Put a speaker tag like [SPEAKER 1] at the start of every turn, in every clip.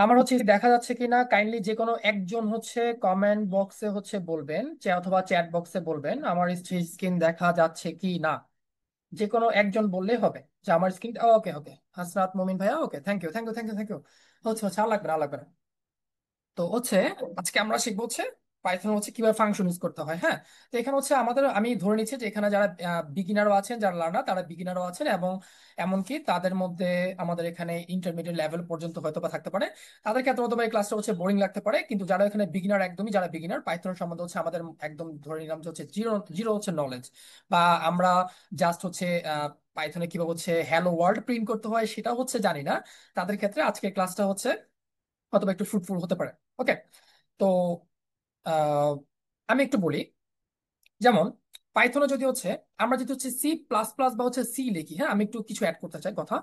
[SPEAKER 1] আমার হচ্ছে দেখা যাচ্ছে কিনা কাইন্ডলি যে কোনো একজন হচ্ছে কমেন্ট বক্সে হচ্ছে বলবেন, অথবা চ্যাট বক্সে বলবেন আমার স্ক্রিন দেখা যাচ্ছে কি না। যে কোনো একজন বললেই হবে যে আমার স্ক্রিন। ওকে ওকে, হাসনাত মমিন ভাইয়া, okay, thank you thank you thank you thank you. হচ্ছে হচ্ছে, আর লাগবে না আর লাগবে না। তো হচ্ছে আজকে আমরা শিখবো হচ্ছে পাইথন হচ্ছে কিভাবে ফাংশন ইউজ করতে হয়। হ্যাঁ, তো এখানে হচ্ছে আমাদের, আমি ধরে নিচ্ছি যে এখানে যারা বিগিনারও আছেন, যারা লার্নার তারা বিগিনারও আছেন, এবং এমনকি তাদের মধ্যে আমাদের এখানে ইন্টারমিডিয়েট লেভেল পর্যন্ত হয়তো বা থাকতে পারে। তাদের ক্ষেত্রে হয়তো বা এই ক্লাসটা হচ্ছে বোরিং লাগতে পারে, কিন্তু যারা এখানে বিগিনার, একদমই যারা বিগিনার পাইথন সম্বন্ধে হচ্ছে আমাদের একদম ধরে নিলাম যে হচ্ছে জিরো জিরো হচ্ছে নলেজ, বা আমরা জাস্ট হচ্ছে পাইথনে কিভাবে হচ্ছে হ্যালো ওয়ার্ল্ড প্রিন্ট করতে হয় সেটা হচ্ছে জানি না, তাদের ক্ষেত্রে আজকের ক্লাসটা হচ্ছে অথবা একটু ফ্রুটফুল হতে পারে। ওকে, তো আহ, আমি একটু বলি। যেমন পাইথনে যদি হচ্ছে আমরা যদি হচ্ছে সি প্লাস প্লাস বা হচ্ছে সি লিখি, হ্যাঁ আমি একটু কিছু অ্যাড করতে চাই কথা।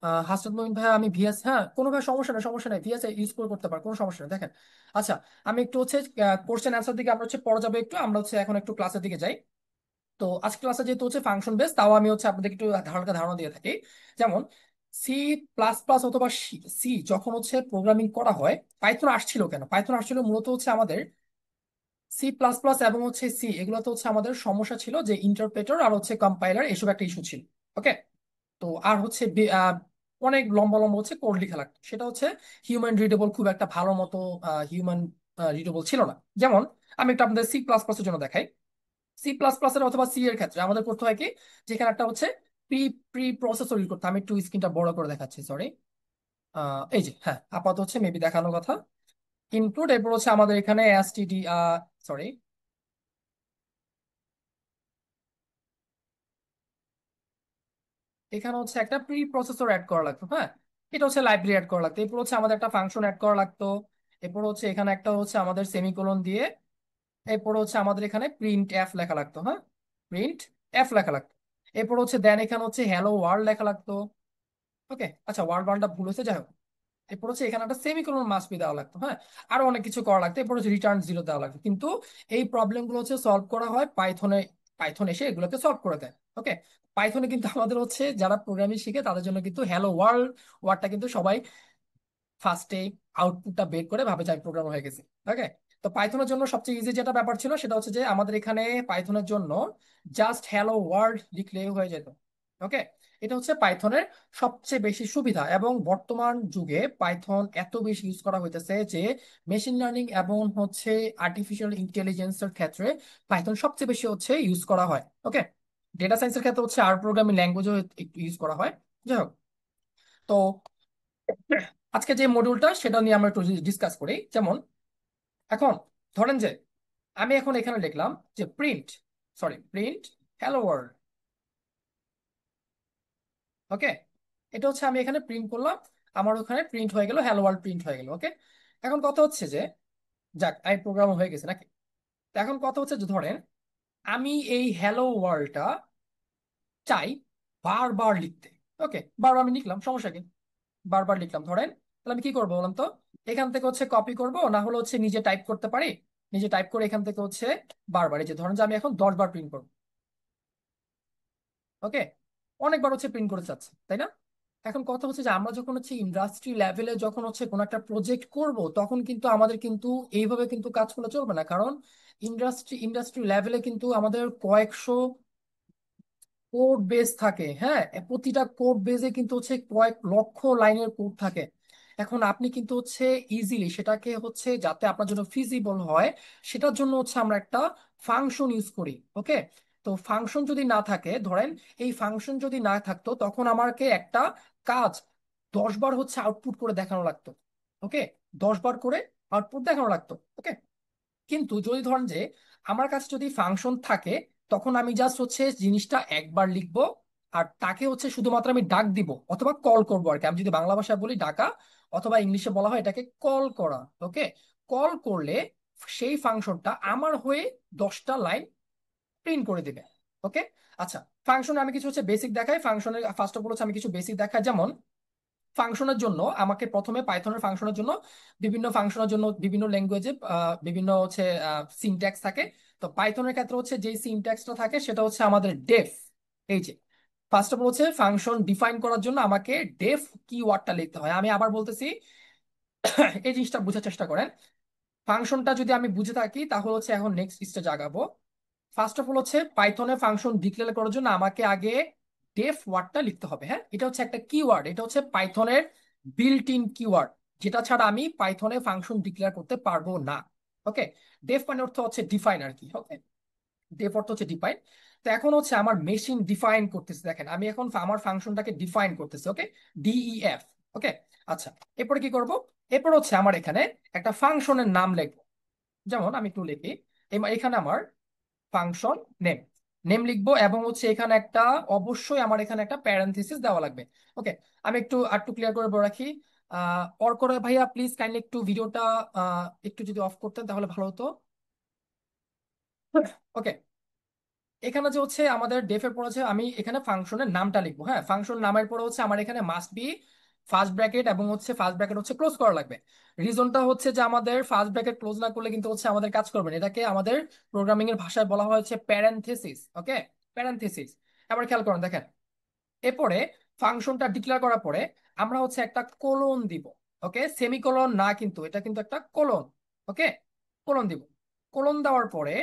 [SPEAKER 1] আহ হাসনাত মঈন ভাই, আমি ভিএস, হ্যাঁ কোনো ভাই সমস্যা নেই, সমস্যা নেই, ভিএস ইউজ করে করতে পার, কোনো সমস্যা নেই, দেখেন। আচ্ছা, আমি একটু হচ্ছে কোশ্চেন অ্যান্সার দিকে আমরা হচ্ছে পড়া যাবে একটু, আমরা হচ্ছে এখন একটু ক্লাসের দিকে যাই। তো আজকে ক্লাসে যেহেতু হচ্ছে ফাংশন বেস, তাও আমি হচ্ছে আপনাদের একটু হালকা ধারণা দিয়ে থাকি। যেমন সি প্লাস প্লাস অথবা সি যখন হচ্ছে প্রোগ্রামিং করা হয়, পাইথন আসছিল কেন? পাইথন আসছিল মূলত হচ্ছে আমাদের সি প্লাস প্লাস এবং হচ্ছে সি, এগুলোতে হচ্ছে আমাদের সমস্যা ছিল যে ইন্টারপ্রেটার আর হচ্ছে কম্পাইলার, এসব একটা ইস্যু ছিল। ওকে, তো আর হচ্ছে অনেক লম্বা লম্বা হচ্ছে কোড লেখা লাগতো, সেটা হচ্ছে হিউম্যান রিডেবল, খুব একটা ভালো মতো হিউম্যান রিডেবল ছিল না। যেমন আমি একটু আপনাদের সি প্লাস প্লাস এর জন্য দেখাই। সি প্লাস প্লাস এর অথবা সি এর ক্ষেত্রে আমাদের করতে হয় কি, যেখানে একটা হচ্ছে প্রি প্রি প্রসেসর ইউজ করতে হয়। আমি একটু স্ক্রিনটা বড় করে দেখাচ্ছি, সরি। এই যে, হ্যাঁ আপাতত হচ্ছে মেবি দেখানোর কথা। ইনক্লুড, এরপর হচ্ছে আমাদের এখানে এসটিডি, সরি, এখানে হচ্ছে একটা প্রি প্রসেসর অ্যাড করা লাগতো। হ্যাঁ, এটা হচ্ছে লাইব্রেরি অ্যাড করা লাগতো, এরপর হচ্ছে আমাদের একটা ফাংশন অ্যাড করা লাগতো। এরপর হচ্ছে এখানে একটা হচ্ছে আমাদের সেমিকোলন দিয়ে, এরপর হচ্ছে আমাদের এখানে প্রিন্ট এফ লেখা লাগতো। হ্যাঁ, প্রিন্ট এফ লেখা লাগতো। এরপর হচ্ছে দেন এখানে হচ্ছে হ্যালো ওয়ার্ল্ড লেখা লাগতো। ওকে, আচ্ছা ওয়ার্ল্ড ওয়ার্ল্ডটা ভুল হয়েছে, যাই হোক। এরপর হচ্ছে এখানে একটা সেমিকোলন মাস্ট বি দেওয়া লাগতো। হ্যাঁ, আরো অনেক কিছু করা লাগতো, এরপর হচ্ছে রিটার্ন জিরো দেওয়া লাগতো। কিন্তু এই প্রবলেম গুলো হচ্ছে সলভ করা হয় পাইথনে, পাইথন এসে এগুলোকে সলভ করে দেয়। ওকে, পাইথনে কিন্তু আমাদের হচ্ছে যারা প্রোগ্রামিং শিখে তাদের জন্য কিন্তু হ্যালো ওয়ার্ল্ড ওয়ার্ডটা কিন্তু সবাই ফার্স্টে আউটপুটটা বের করে ভাবে যে আমি প্রোগ্রাম হয়ে গেছি। ওকে, তো পাইথনের জন্য সবচেয়ে ইজি যেটা ব্যাপার ছিল সেটা হচ্ছে যে আমাদের এখানে পাইথনের জন্য জাস্ট হ্যালো ওয়ার্ল্ড লিখলেই হয়ে যেত। ওকে, এটা হচ্ছে পাইথনের সবচেয়ে বেশি সুবিধা, এবং বর্তমান যুগে পাইথন এত বেশি ইউজ করা হইতেছে যে মেশিন লার্নিং এবং হচ্ছে আর্টিফিশিয়াল ইন্টেলিজেন্সের ক্ষেত্রে পাইথন সবচেয়ে বেশি হচ্ছে ইউজ করা হয়। ওকে, ডেটা সায়েন্সের ক্ষেত্রে হচ্ছে আর প্রোগ্রামিং ল্যাঙ্গুয়েজও একটু ইউজ করা হয়। যাই হোক, তো আজকে যে মডিউলটা সেটা নিয়ে আমরা একটু ডিসকাস করি। যেমন এখন ধরেন যে আমি এখন এখানে লিখলাম যে print, sorry print hello world. Okay, এটা হচ্ছে আমি এখানে প্রিন্ট করলাম, আমার ওখানে প্রিন্ট হয়ে গেল, হ্যালো ওয়ার্ল্ড প্রিন্ট হয়ে গেল। ওকে, এখন কথা হচ্ছে যে যাক এই প্রোগ্রাম হয়ে গেছে নাকি। তো এখন কথা হচ্ছে যে ধরেন আমি এই হ্যালো ওয়ার্ল্ডটা চাই বারবার লিখতে। ওকে, বারবার আমি লিখলাম, সমস্যা কি, বারবার লিখলাম ধরেন, তাহলে আমি কি করবো বললাম তো, এখান থেকে হচ্ছে কপি করব, না হলে হচ্ছে নিজে টাইপ করতে পারি। নিজে টাইপ করে এখান থেকে হচ্ছে বারবার, এই যে ধরেন যে আমি এখন 10 বার প্রিন্ট করবো। ওকে, অনেকবার হচ্ছে প্রিন্ট করে যাচ্ছে, তাই না? এখন কথা হচ্ছে যে আমরা যখন হচ্ছে ইন্ডাস্ট্রি লেভেলে যখন হচ্ছে কোনো একটা প্রজেক্ট করব, তখন কিন্তু আমাদের কিন্তু এইভাবে কিন্তু কাজ করলে চলবে না, কারণ ইন্ডাস্ট্রি লেভেলে কিন্তু আমাদের কয়েকশো কোড বেস থাকে। হ্যাঁ, প্রতিটা কোড বেজে কিন্তু হচ্ছে কয়েক লক্ষ লাইনের কোড থাকে। এখন আপনি কিন্তু হচ্ছে ইজিলি সেটাকে হচ্ছে যাতে আপনার জন্য ফিজিবল হয়, সেটার জন্য হচ্ছে আমরা একটা ফাংশন ইউজ করি। ওকে, তো ফাংশন যদি না থাকে, ধরেন এই ফাংশন যদি না থাকতো তখন আমাকে একটা কাজ 10 বার হচ্ছে আউটপুট করে দেখানো লাগতো। ওকে, 10 বার করে আউটপুট দেখানো লাগতো। ওকে, কিন্তু যদি ধরেন যে আমার কাছে যদি ফাংশন থাকে, তখন আমি জাস্ট হচ্ছে জিনিসটা একবার লিখবো, আর তাকে হচ্ছে শুধুমাত্র আমি ডাক দিব অথবা কল করবো আর কি। আমি যদি বাংলা ভাষায় বলি ডাকা, অথবা ইংলিশে বলা হয় এটাকে কল করা। ওকে, কল করলে সেই ফাংশনটা আমার হয়ে 10টা লাইন প্রিন্ট করে দিবে। ওকে, আচ্ছা, ফাংশনে আমি কিছু হচ্ছে বেসিক দেখাই। ফাংশনের ফার্স্ট অফ অল হচ্ছে আমি কিছু বেসিক দেখাই। যেমন ফাংশনের জন্য আমাকে প্রথমে পাইথনের ফাংশনের জন্য বিভিন্ন ফাংশনের জন্য বিভিন্ন ল্যাঙ্গুয়েজে বিভিন্ন হচ্ছে সিনট্যাক্স থাকে। তো পাইথনের ক্ষেত্রে হচ্ছে যে সিনট্যাক্সটা থাকে সেটা হচ্ছে আমাদের ডেফ। এই যে ফার্স্ট অফ অল হচ্ছে ফাংশন ডিফাইন করার জন্য আমাকে ডেফ কিওয়ার্ডটা লিখতে হয়। আমি আবার বলতেছি, এই জিনিসটা বোঝার চেষ্টা করেন। ফাংশনটা যদি আমি বুঝে থাকি তাহলে হচ্ছে এখন নেক্সট স্টেজ আগাবো। ফার্স্ট অফ অল হচ্ছে পাইথনে ফাংশন ডিক্লেয়ার করার জন্য আমাকে আগে ডেফ ওয়ার্ডটা লিখতে হবে। হ্যাঁ, এটা হচ্ছে একটা কিওয়ার্ড, এটা হচ্ছে পাইথনের বিল্ট ইন কিওয়ার্ড, যেটা ছাড়া আমি পাইথনে ফাংশন ডিক্লেয়ার করতে পারবো না। ওকে, ডেফ মানে অর্থ হচ্ছে ডিফাইন আর কি। ওকে, ডেফ অর্থ হচ্ছে ডিফাইন। তো এখন হচ্ছে আমার মেশিন ডিফাইন করতেছে, দেখেন আমি এখন আমার ফাংশনটাকে ডিফাইন করতেছি। ওকে, ডিইএফ। ওকে, আচ্ছা, এরপরে কি করব? এরপর হচ্ছে আমার এখানে একটা ফাংশনের নাম লিখবো। যেমন আমি একটু লিখি, এখানে আমার ফাংশন নেম, নেম লিখবো, এবং হচ্ছে এখানে একটা, অবশ্যই আমার এখানে একটা প্যারেনথেসিস দেওয়া লাগবে। ওকে, আমি একটু একটু ক্লিয়ার করে বলে রাখি। অর্ক ভাইয়া প্লিজ কাইন্ডলি একটু ভিডিওটা একটু যদি অফ করতেন তাহলে ভালো হতো। ওকে, এখানে যে হচ্ছে আমাদের ডেফের পর হচ্ছে আমি এখানে ফাংশনের নামটা লিখবো। হ্যাঁ, ফাংশন নামের পরে হচ্ছে আমার এখানে মাস্ট বি ফার্স্ট ব্র্যাকেট, এবং হচ্ছে ফার্স্ট ব্র্যাকেট হচ্ছে ক্লোজ করা লাগবে। রিজনটা হচ্ছে যে আমাদের ফার্স্ট ব্র্যাকেট ক্লোজ না করলে কিন্তু হচ্ছে আমাদের কাজ করবে না। এটাকে আমাদের প্রোগ্রামিং এর ভাষায় বলা হয়েছে প্যারেনথেসিস। ওকে, প্যারেনথেসিস। এবার খেয়াল করুন, দেখেন এরপরে ফাংশনটা ডিক্লেয়ার করার পরে আমরা হচ্ছে একটা কোলন দিব। ওকে, সেমিকোলন না, কিন্তু এটা কিন্তু একটা কোলন। ওকে, কোলন দিব। কোলন দেওয়ার পরে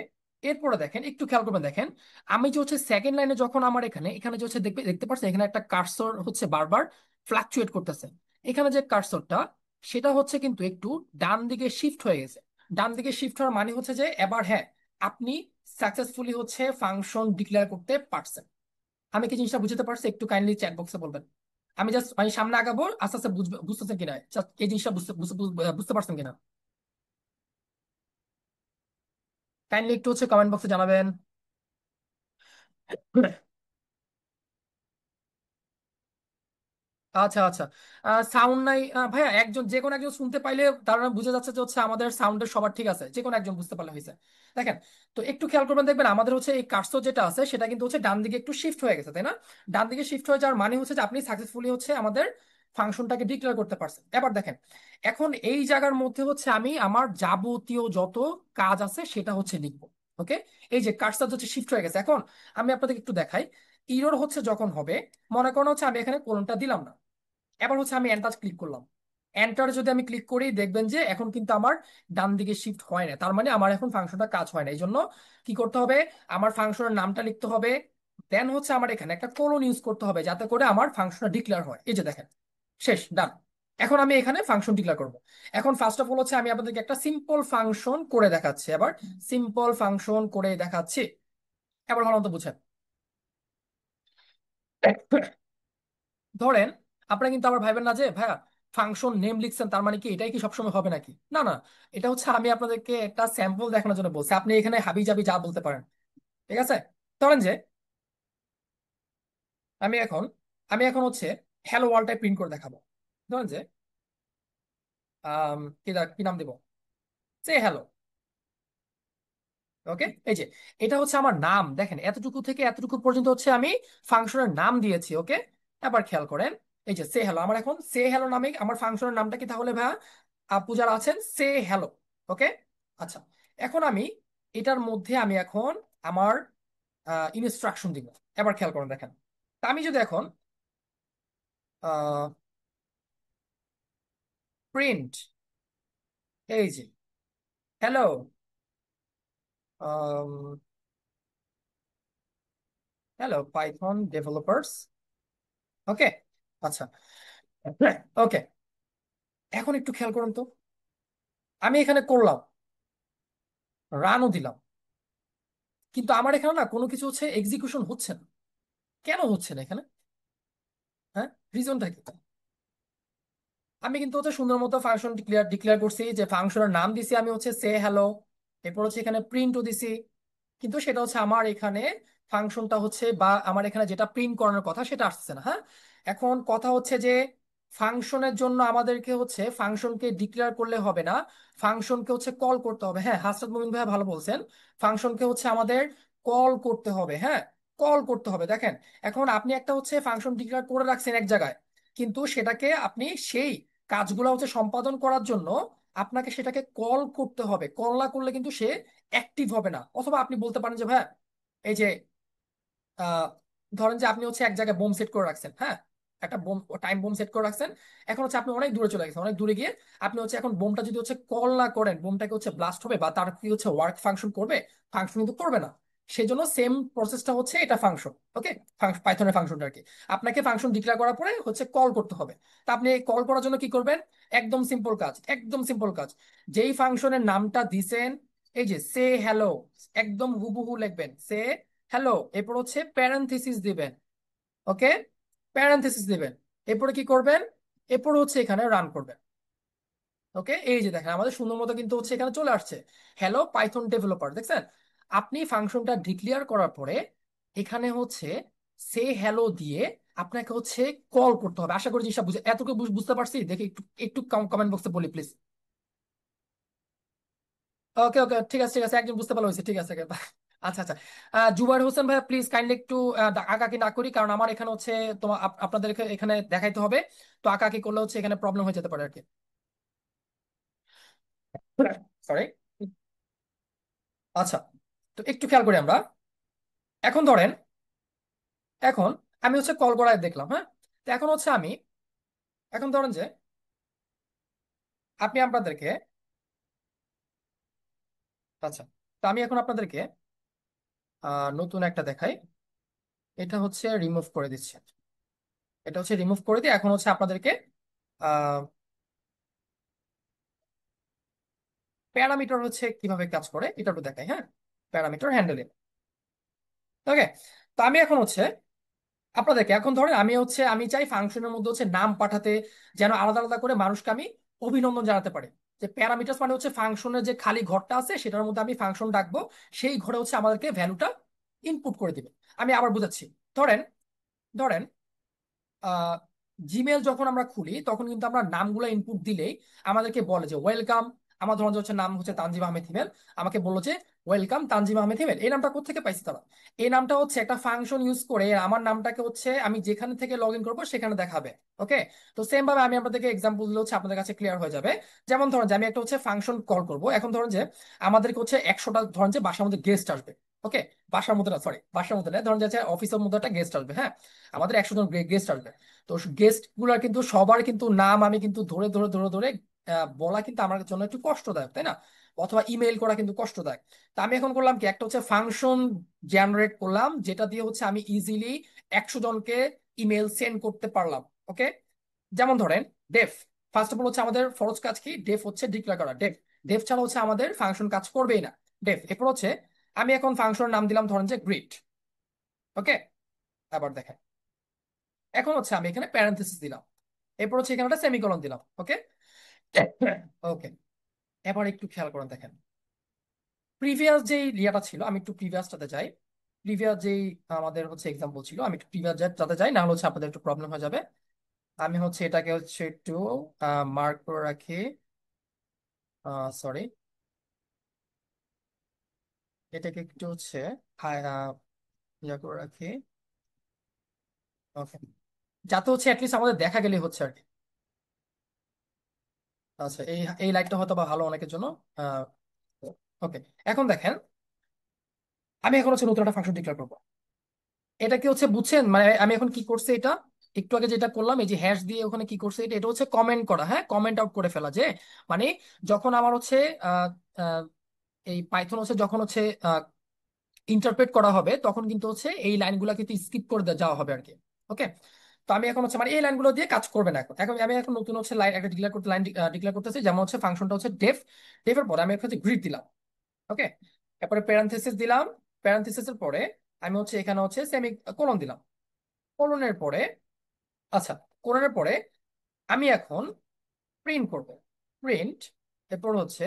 [SPEAKER 1] এরপরে দেখেন, একটু খেয়াল করবেন, দেখেন আমি যে হচ্ছে সেকেন্ড লাইনে যখন আমার এখানে এখানে যে হচ্ছে দেখবে, দেখতে পাচ্ছেন এখানে একটা কার্সর হচ্ছে বারবার ফ্লাকচুয়েট করতেছে। এখানে যে কার্সরটা, সেটা হচ্ছে কিন্তু একটু ডান দিকে শিফট হয়ে গেছে। ডান দিকে শিফট হওয়ার মানে হচ্ছে যে এবার হ্যাঁ, আপনি সাকসেসফুলি হচ্ছে ফাংশন ডিক্লেয়ার করতে পারছেন। আমি কি জিনিসটা বুঝতে পারছি? একটু কাইন্ডলি চ্যাট বক্সে বলবেন। আমি জাস্ট আমি সামনে আগাবো, আস্তে আস্তে বুঝতেছেন কিনা, Just এই জিনিসটা বুঝতে বুঝতে বুঝতে পারছেন কিনা কাইন্ডলি একটু হচ্ছে কমেন্ট বক্সে জানাবেন। আচ্ছা আচ্ছা, সাউন্ড নাই ভাইয়া, একজন যে কোনো একজন শুনতে পাইলে তার মানে বুঝে যাচ্ছে যে হচ্ছে আমাদের সাউন্ডের সবার ঠিক আছে, যে কোনো একজন বুঝতে পারলে হয়েছে। দেখেন, তো একটু খেয়াল করবেন, দেখবেন আমাদের হচ্ছে এই কার্সর যেটা আছে সেটা কিন্তু হচ্ছে ডান দিকে একটু শিফট হয়ে গেছে, তাই না? ডান দিকে শিফট হয়ে যাওয়ার মানে হচ্ছে যে আপনি সাকসেসফুলি হচ্ছে আমাদের ফাংশনটাকে ডিক্লেয়ার করতে পারছেন। এবার দেখেন, এখন এই জায়গার মধ্যে হচ্ছে আমি আমার যাবতীয় যত কাজ আছে সেটা হচ্ছে লিখবো। ওকে, এই যে কার্সর হচ্ছে শিফট হয়ে গেছে। এখন আমি আপনাদের একটু দেখাই, ইরর হচ্ছে যখন হবে, মনে করেন হচ্ছে আমি এখানে কোলনটা দিলাম না, এবার হচ্ছে আমি এন্টার ক্লিক করলাম। এন্টার যদি আমি ক্লিক করি দেখবেন যে এখন কিন্তু আমার ডান দিকে শিফট হয় না, তার মানে আমার এখন ফাংশনটা কাজ হয় না। এই জন্য কি করতে হবে, আমার ফাংশনের নামটা লিখতে হবে, দেন হচ্ছে আমার এখানে একটা কোলন ইউজ করতে হবে যাতে করে আমার ফাংশনটা ডিক্লেয়ার হয়। এই যে দেখেন, শেষ, ডান। এখন আমি এখানে ফাংশন ডিক্লেয়ার করব। এখন ফার্স্ট অফ অল হচ্ছে আমি আপনাদেরকে একটা সিম্পল ফাংশন করে দেখাচ্ছি। এবার সিম্পল ফাংশন করে দেখাচ্ছি, এবার ভালো মতো বুঝেন। ধরেন, আপনারা কিন্তু আবার ভাইবেন না যে ভাইয়া ফাংশন নেম লিখছেন তার মানে কি এটাই কি সবসময় হবে নাকি? না না, এটা হচ্ছে আমি আপনাদেরকে একটা স্যাম্পল দেখানোর জন্য বলছি, আপনি এখানে হাবি জাবি যা বলতে পারেন। ঠিক আছে, ধরেন যে আমি এখন আমি এখন হচ্ছে হ্যালো ওয়ার্ল্ডটাই প্রিন্ট করে দেখাবো। ধরেন যে কি নাম দিব, সে হ্যালো। ওকে, এই যে এটা হচ্ছে আমার নাম, দেখেন এতটুকু থেকে এতটুকু পর্যন্ত হচ্ছে আমি ফাংশনের নাম দিয়েছি। ওকে, এবার খেয়াল করেন, এই যে সে হ্যালো, আমার এখন সে হ্যালো নামে আমার ফাংশনের নামটা কি তাহলে ভাইয়া? আপু যারা আছেন সে হ্যালো। ওকে, আচ্ছা, এখন আমি এটার মধ্যে আমি এখন আমার ইনস্ট্রাকশন দিব। এবার খেয়াল করেন, দেখেন তা আমি যদি এখন প্রিন্ট, এই যে হ্যালো, হ্যালো পাইথন ডেভেলপার্স। ওকে, আচ্ছা, ওকে, এখন একটু খেয়াল করুন তো, আমি এখানে করলাম, রানও দিলাম, কিন্তু আমার এখানে না কোনো কিছু হচ্ছে এক্সিকিউশন হচ্ছে না। কেন হচ্ছে না এখানে? হ্যাঁ, রিজনটা কি? আমি কিন্তু হচ্ছে সুন্দর মতো ফাংশন ডিক্লেয়ার ডিক্লেয়ার করছি, যে ফাংশনের নাম দিছি আমি হচ্ছে সে হ্যালো, এরপর হচ্ছে এখানে প্রিন্টও দিছি, কিন্তু সেটা হচ্ছে আমার এখানে ফাংশনটা হচ্ছে বা আমার এখানে যেটা প্রিন্ট করানোর কথা সেটা আসছে না। হ্যাঁ, এখন কথা হচ্ছে যে ফাংশনের জন্য আমাদেরকে হচ্ছে ফাংশনকে ডিক্লেয়ার করলে হবে না, ফাংশনকে হচ্ছে কল করতে হবে। হ্যাঁ, হাসরাত মুমিন ভাই ভালো বলছেন, ফাংশনকে হচ্ছে আমাদের কল করতে হবে। হ্যাঁ, কল করতে হবে। দেখেন, এখন আপনি একটা হচ্ছে ফাংশন ডিক্লেয়ার করে রাখছেন এক জায়গায়, কিন্তু সেটাকে আপনি সেই কাজগুলো হচ্ছে সম্পাদন করার জন্য আপনাকে সেটাকে কল করতে হবে। কল না করলে কিন্তু সে অ্যাক্টিভ হবে না। অথবা আপনি বলতে পারেন যে ভাই, এই যে ধরেন যে আপনি হচ্ছে এক জায়গায় বোম সেট করে রাখছেন, হ্যাঁ, একটা বোম, টাইম বোম সেট করে রাখছেন। এখন হচ্ছে আপনি অনেক দূরে চলে গেছেন, অনেক দূরে গিয়ে আপনি হচ্ছে এখন বোমটা যদি হচ্ছে কল না করেন, বোমটাকে হচ্ছে ব্লাস্ট হবে বা তার কি হচ্ছে ওয়ার্ক ফাংশন করবে? ফাংশন কিন্তু করবে না। সেই জন্য সেম প্রসেসটা হচ্ছে এটা ফাংশন। ওকে, পাইথনের ফাংশনটা আর কি। আপনাকে ফাংশন ডিক্লেয়ার করার পরে হচ্ছে কল করতে হবে। তা আপনি কল করার জন্য কি করবেন? একদম সিম্পল কাজ, একদম সিম্পল কাজ। যেই ফাংশনের নামটা দিছেন, এই যে সে হ্যালো, একদম হুবহু লিখবেন সে হ্যালো, এরপর হচ্ছে প্যারেনথেসিস দিবেন। ওকে, প্যারেনথেসিস দিবেন। এরপরে কি করবেন? এরপর হচ্ছে এখানে রান করবেন। ওকে, এই যে দেখেন আমাদের সুন্দর মতো কিন্তু হচ্ছে এখানে চলে আসছে হ্যালো পাইথন ডেভেলপার, দেখছেন? আপনি ফাংশনটা ডিক্লেয়ার করার পরে এখানে হচ্ছে সে হ্যালো দিয়ে আপনাকে হচ্ছে কল করতে হবে। আশা করি জিনিসটা বুঝে, এতটুকু বুঝতে পারছি, দেখি একটু একটু কমেন্ট বক্সে বলি প্লিজ। ওকে ওকে, ঠিক আছে ঠিক আছে, একজন বুঝতে পারলো হয়েছে, ঠিক আছে okay, bye। আচ্ছা আচ্ছা, জুবাইর হোসেন ভাইয়া প্লিজ কাইন্ডলি একটু আঁকাকি না করি, কারণ আমার এখানে হচ্ছে তোমার আপনাদের এখানে দেখাইতে হবে। তো আঁকাকি করলে হচ্ছে এখানে প্রবলেম হয়ে যেতে পারে আর কি। সরি। আচ্ছা, তো একটু খেয়াল করি আমরা। এখন ধরেন, এখন আমি হচ্ছে কল করায় দেখলাম, হ্যাঁ। তো এখন হচ্ছে আমি, এখন ধরেন যে আপনি আপনাদেরকে, আচ্ছা, তো আমি এখন আপনাদেরকে নতুন একটা দেখাই। এটা হচ্ছে রিমুভ করে দিচ্ছি। এটা হচ্ছে রিমুভ করে দিয়ে এখন হচ্ছে আপনাদেরকে প্যারামিটার হচ্ছে কিভাবে কাজ করে এটা একটু দেখাই, হ্যাঁ। Parameter handling. ওকে, তো আমি এখন হচ্ছে আপনাদেরকে, এখন ধরেন আমি হচ্ছে আমি চাই ফাংশনের মধ্যে হচ্ছে নাম পাঠাতে, যেন আলাদা আলাদা করে মানুষকে আমি অভিনন্দন জানাতে পারি। যে প্যারামিটার মানে হচ্ছে ফাংশনের যে খালি ঘরটা আছে সেটার মধ্যে আমি ফাংশন ডাকবো, সেই ঘরে হচ্ছে আমাদেরকে ভ্যালুটা ইনপুট করে দিবে। আমি আবার বুঝাচ্ছি। ধরেন, ধরেন জিমেল যখন আমরা খুলি তখন কিন্তু আমরা নামগুলো ইনপুট দিলেই আমাদেরকে বলে যে ওয়েলকাম। আমার ধরুন যে হচ্ছে নাম হচ্ছে তানজিম আহমেদ হিমেল, আমাকে বললো যে ওয়েলকাম তানজিম আহমেদ হিমেল। এই নামটা কোথেকে পাইছে তারা? এই নামটা হচ্ছে একটা ফাংশন ইউজ করে আমার নামটাকে হচ্ছে আমি যেখানে থেকে লগ ইন করবো সেখানে দেখাবে। ওকে, তো সেম ভাবে আমি আপনাদেরকে এক্সাম্পল দিলে হচ্ছে আপনাদের কাছে ক্লিয়ার হয়ে যাবে। যেমন ধরেন যে আমি একটা হচ্ছে ফাংশন কল করব। এখন ধরেন যে আমাদেরকে হচ্ছে 100টা ধরেন যে বাসার মধ্যে গেস্ট আসবে। ওকে, বাসার মধ্যে না, সরি বাসার মধ্যে না, ধরেন যে অফিসের মধ্যে একটা গেস্ট আসবে, হ্যাঁ। আমাদের 100 জন গেস্ট আসবে। তো গেস্ট গুলার কিন্তু সবার কিন্তু নাম আমি কিন্তু ধরে ধরে ধরে ধরে বলা কিন্তু আমার জন্য একটু কষ্টদায়ক, তাই না? অথবা ইমেল করা কিন্তু কষ্টদায়ক। তা আমি এখন করলাম কি, একটা হচ্ছে ফাংশন জেনারেট করলাম যেটা দিয়ে হচ্ছে আমি ইজিলি 100 জনকে ইমেল সেন্ড করতে পারলাম। ওকে, যেমন ধরেন ডেফ, ফার্স্ট অফ অল হচ্ছে আমাদের ফরজ কাজ কি, ডেফ হচ্ছে ডিক্লেয়ার করা। ডেফ, ডেফ ছাড়া হচ্ছে আমাদের ফাংশন কাজ করবেই না। ডেফ, এরপর হচ্ছে আমি এখন ফাংশনের নাম দিলাম ধরেন যে গ্রিট। ওকে, আবার দেখেন, এখন হচ্ছে আমি এখানে প্যারেন্থেসিস দিলাম, এরপর হচ্ছে এখানে একটা সেমিকোলন দিলাম। ওকে, ওকে, এবার একটু খেয়াল করুন, দেখেন প্রিভিয়াস যেই ইয়েটা ছিল, আমি একটু প্রিভিয়াসটাতে যাই। প্রিভিয়াস যেই আমাদের হচ্ছে এক্সাম্পল ছিল, আমি একটু প্রিভিয়াস যাতে যাই, না হলে হচ্ছে আপনাদের একটু প্রবলেম হয়ে যাবে। আমি হচ্ছে এটাকে হচ্ছে একটু মার্ক করে রাখি। সরি, এটাকে একটু হচ্ছে ইয়া করে রাখি। ওকে, যাতে হচ্ছে অ্যাটলিস্ট আমাদের দেখা গেলে হচ্ছে আর কি। আচ্ছা, এই এই লাইটটা হয়তো বা ভালো অনেকের জন্য। ওকে, এখন দেখেন আমি এখন হচ্ছে নতুন একটা ফাংশন ডিক্লেয়ার করবো। এটা কি হচ্ছে বুঝছেন? মানে আমি এখন কি করছি এটা, একটু আগে যেটা করলাম এই যে হ্যাশ দিয়ে ওখানে কি করছে, এটা এটা হচ্ছে কমেন্ট করা, হ্যাঁ, কমেন্ট আউট করে ফেলা। যে মানে যখন আমার হচ্ছে আহ, আহ, এই পাইথন হচ্ছে যখন হচ্ছে ইন্টারপ্রেট করা হবে তখন কিন্তু হচ্ছে এই লাইনগুলো কিন্তু স্কিপ করে যাওয়া হবে আর কি। ওকে, তো আমি এখন হচ্ছে মানে এই লাইনগুলো দিয়ে কাজ করবে না। এখন এখন আমি এখন নতুন হচ্ছে লাইন একটা ডিক্লেয়ার করতে, লাইন ডিক্লেয়ার করতেছি। যেমন হচ্ছে ফাংশনটা হচ্ছে ডেফ, ডেফের পরে আমি হচ্ছে গ্রিড দিলাম। ওকে, এরপরে প্যারেনথেসিস দিলাম। প্যারেনথেসিসের পরে আমি হচ্ছে এখানে হচ্ছে সেমি কোলন দিলাম। কোলনের পরে, আচ্ছা, কোলনের পরে আমি এখন প্রিন্ট করব। প্রিন্ট, এরপর হচ্ছে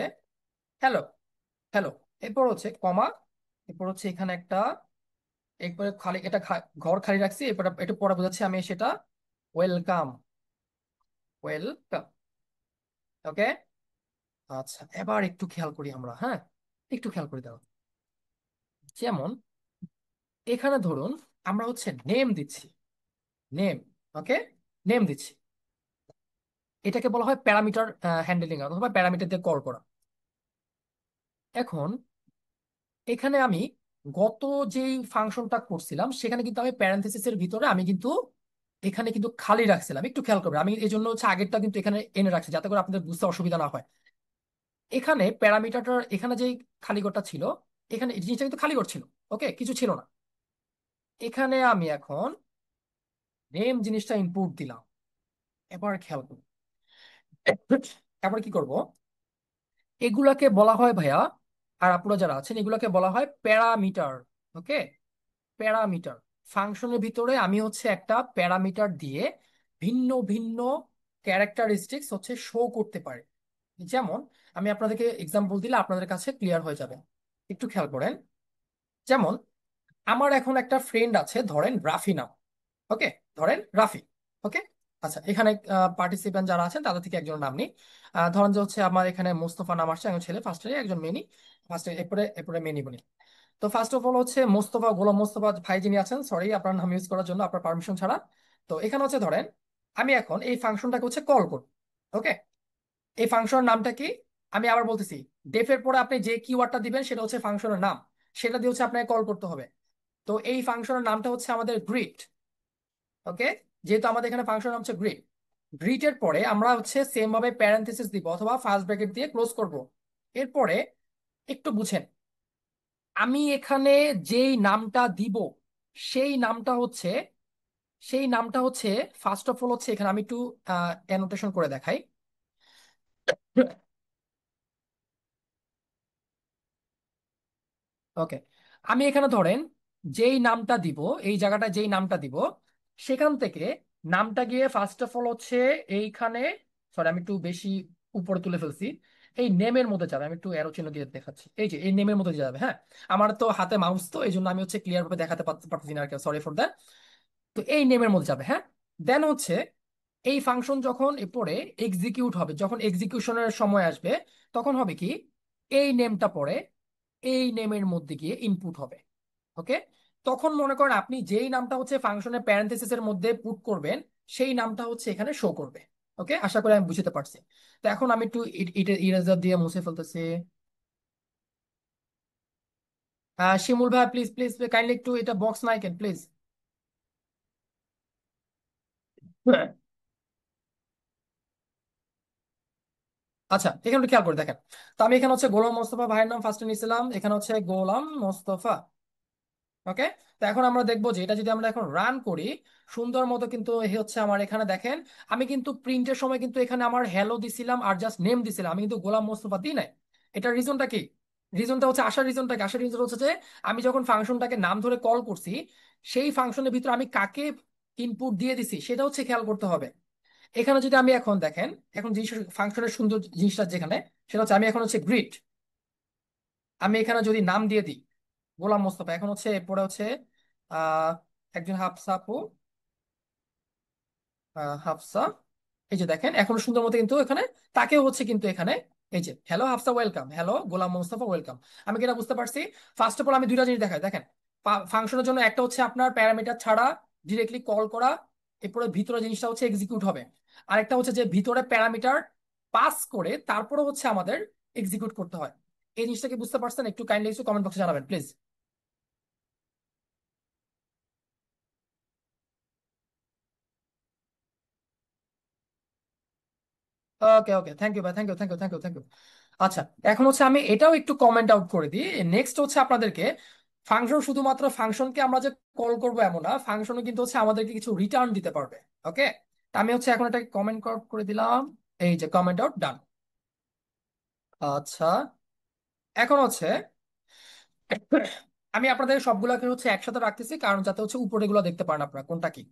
[SPEAKER 1] হ্যালো, হ্যালো, এরপর হচ্ছে কমা, এরপর হচ্ছে এখানে একটা, এরপরে খালি এটা ঘর খালি রাখছি, এরপর একটু পরে বোঝাচ্ছি আমি সেটা। Welcome, welcome. ওকে, আচ্ছা, এবার একটু খেয়াল করি আমরা, হ্যাঁ, একটু খেয়াল করে দাও। যেমন এখানে ধরুন আমরা হচ্ছে নেম দিচ্ছি, নেম। ওকে, নেম দিচ্ছি। এটাকে বলা হয় প্যারামিটার হ্যান্ডলিং অথবা প্যারামিটার দিয়ে কল করা। এখন এখানে আমি গত যেই ফাংশনটা করছিলাম সেখানে কিন্তু আমি প্যারেন্থেসিসের ভিতরে আমি কিন্তু এখানে কিন্তু খালি রাখছিলাম, একটু খেয়াল করবে, আমি এই জন্য হচ্ছে আগেরটা কিন্তু এখানে এনে রাখছি যাতে করে আপনাদের বুঝতে অসুবিধা না হয়। এখানে প্যারামিটারটার এখানে যেই খালি ঘরটা ছিল, এখানে এই জিনিসটা কিন্তু খালি ঘর ছিল, ওকে, কিছু ছিল না। এখানে আমি এখন নেম জিনিসটা ইনপুট দিলাম। এবার খেয়াল করুন, এবার কি করব, এগুলাকে বলা হয় ভাইয়া, আর আপনারা যারা আছেন এগুলাকে বলা হয় প্যারামিটার। ওকে, প্যারামিটার। ফাংশনের ভিতরে আমি হচ্ছে একটা প্যারামিটার দিয়ে ভিন্ন ভিন্ন ক্যারেক্টারিস্টিক্স হচ্ছে শো করতে পারি। যেমন আমি আপনাদেরকে এক্সাম্পল দিলে আপনাদের কাছে ক্লিয়ার হয়ে যাবে, একটু খেয়াল করেন। যেমন আমার এখন একটা ফ্রেন্ড আছে, ধরেন রাফি নাম। ওকে, ধরেন রাফি। ওকে, আচ্ছা, এখানে পার্টিসিপেন্ট যারা আছেন তাদের থেকে একজন নাম নিই। ধরেন যে হচ্ছে আমার এখানে মোস্তফা নাম আসছে, একজন ছেলে, ফার্স্টে একজন মেয়ে নিই। ফার্স্টে এরপরে এরপরে মেয়ে নিব নি। তো ফার্স্ট অফ অল হচ্ছে মোস্তফা, গোলাম মোস্তফা ভাই যিনি আছেন, সরি আপনার নাম ইউজ করার জন্য আপনার পারমিশন ছাড়া। তো এখানে হচ্ছে ধরেন আমি এখন এই ফাংশনটাকে হচ্ছে কল করব। ওকে, এই ফাংশনের নামটা কি, আমি আবার বলতেছি, ডেফের পরে আপনি যে কিওয়ার্ডটা দিবেন সেটা হচ্ছে ফাংশনের নাম, সেটা দিয়ে হচ্ছে আপনাকে কল করতে হবে। তো এই ফাংশনের নামটা হচ্ছে আমাদের গ্রিট। ওকে, যেহেতু আমাদের এখানে ফাংশন নাম হচ্ছে গ্রিট, গ্রিটের পরে আমরা হচ্ছে সেম ভাবে প্যারেন্থেসিস দিব অথবা ফার্স্ট ব্র্যাকেট দিয়ে ক্লোজ করব। এরপরে একটু বুঝেন, আমি এখানে যেই নামটা দিব সেই নামটা হচ্ছে সেই নামটা হচ্ছে ফার্স্ট অফ অল হচ্ছে এখানে আমি একটু অ্যানোটেশন করে দেখাই। ওকে, আমি এখানে ধরেন যেই নামটা দিব, এই জায়গাটা যেই নামটা দিব, সেখান থেকে নামটা গিয়ে ফার্স্ট অফ অল হচ্ছে এইখানে, সরি আমি একটু বেশি উপরে তুলে ফেলছি, এই নেমের মধ্যে যাবে। আমি একটু অ্যারো চিহ্ন দিয়ে দেখাচ্ছি, এই যে এই নেমের মধ্যে যাবে। হ্যাঁ, আমার তো হাতে মাউস, তো এই জন্য আমি হচ্ছে ক্লিয়ার ভাবে দেখাতে পারতেছি না আর কি, সরি ফর দ্যাট। তো এই নেমের মধ্যে যাবে, হ্যাঁ। দেন হচ্ছে এই ফাংশন যখন এরপরে এক্সিকিউট হবে, যখন এক্সিকিউশনের সময় আসবে, তখন হবে কি, এই নেমটা পরে এই নেমের মধ্যে গিয়ে ইনপুট হবে। ওকে, তখন মনে করেন আপনি যেই নামটা হচ্ছে ফাংশনের প্যারেন্থেসিস এর মধ্যে পুট করবেন সেই নামটা হচ্ছে এখানে শো করবে। ওকে, আশা করি আমি বুঝতে পারছি। তো এখন আমি একটু ইরেজার দিয়ে মুছে ফেলতেছি। শিমুল ভাই প্লিজ প্লিজ কাইন্ডলি একটু এটা বক্স না আইকেন প্লিজ। আচ্ছা, এখানে একটু খেয়াল করে দেখেন। তো আমি এখানে হচ্ছে গোলাম মোস্তফা ভাইয়ের নাম ফার্স্টে নিয়েছিলাম, এখানে হচ্ছে গোলাম মোস্তফা। ওকে, তো এখন আমরা দেখবো যে এটা যদি আমরা এখন রান করি সুন্দর মতো, কিন্তু এই হচ্ছে আমার এখানে দেখেন, আমি কিন্তু প্রিন্টের সময় কিন্তু এখানে আমার হ্যালো দিছিলাম আর জাস্ট নেম দিছিলাম, আমি কিন্তু গোলাম মোস্তফা দিই নাই। এটার রিজনটা কি, রিজনটা হচ্ছে আসার রিজনটা কি, আসার রিজন হচ্ছে যে আমি যখন ফাংশনটাকে নাম ধরে কল করছি সেই ফাংশনের ভিতরে আমি কাকে ইনপুট দিয়ে দিছি সেটা হচ্ছে খেয়াল করতে হবে। এখানে যদি আমি এখন দেখেন, এখন জিনিস ফাংশনের সুন্দর জিনিসটা যেখানে, সেটা হচ্ছে আমি এখন হচ্ছে গ্রিড, আমি এখানে যদি নাম দিয়ে দিই গোলাম মোস্তফা, এখন হচ্ছে এরপরে হচ্ছে আহ একজন হাফসা আপু, হাফসা, এই যে দেখেন এখন সুন্দর মতো কিন্তু এখানে তাকেও হচ্ছে কিন্তু এখানে এই যে hello Hafsa welcome, hello Golam Mostafa welcome. আমি কি এটা বুঝতে পারছি? ফার্স্ট অফ অল আমি দুইটা জিনিস দেখাই, দেখেন ফাংশনের জন্য একটা হচ্ছে আপনার প্যারামিটার ছাড়া ডিরেক্টলি কল করা, এরপরে ভিতরে জিনিসটা হচ্ছে এক্সিকিউট হবে। আরেকটা হচ্ছে যে ভিতরে প্যারামিটার পাস করে তারপরে হচ্ছে আমাদের এক্সিকিউট করতে হয়। এই জিনিসটাকে বুঝতে পারছেন? একটু কাইন্ডলি একটু কমেন্ট বক্সে জানাবেন please. Okay okay, thank you ভাই, thank you thank you thank you thank you. আচ্ছা, এখন হচ্ছে আমি এটাও একটু কমেন্ট আউট করে দিই। নেক্সট হচ্ছে আপনাদেরকে ফাংশন, শুধুমাত্র ফাংশনকে আমরা যে কল করবো এমন না, ফাংশনও কিন্তু হচ্ছে আমাদেরকে কিছু রিটার্ন দিতে পারবে। ওকে, আমি হচ্ছে এখন এটাকে কমেন্ট আউট করে দিলাম, এই যে কমেন্ট আউট ডান। আচ্ছা, এখন হচ্ছে আমি আপনাদের সবগুলোকে হচ্ছে একসাথে রাখতেছি কারণ যাতে হচ্ছে উপরে গুলো দেখতে পারেন আপনারা কোনটা কি।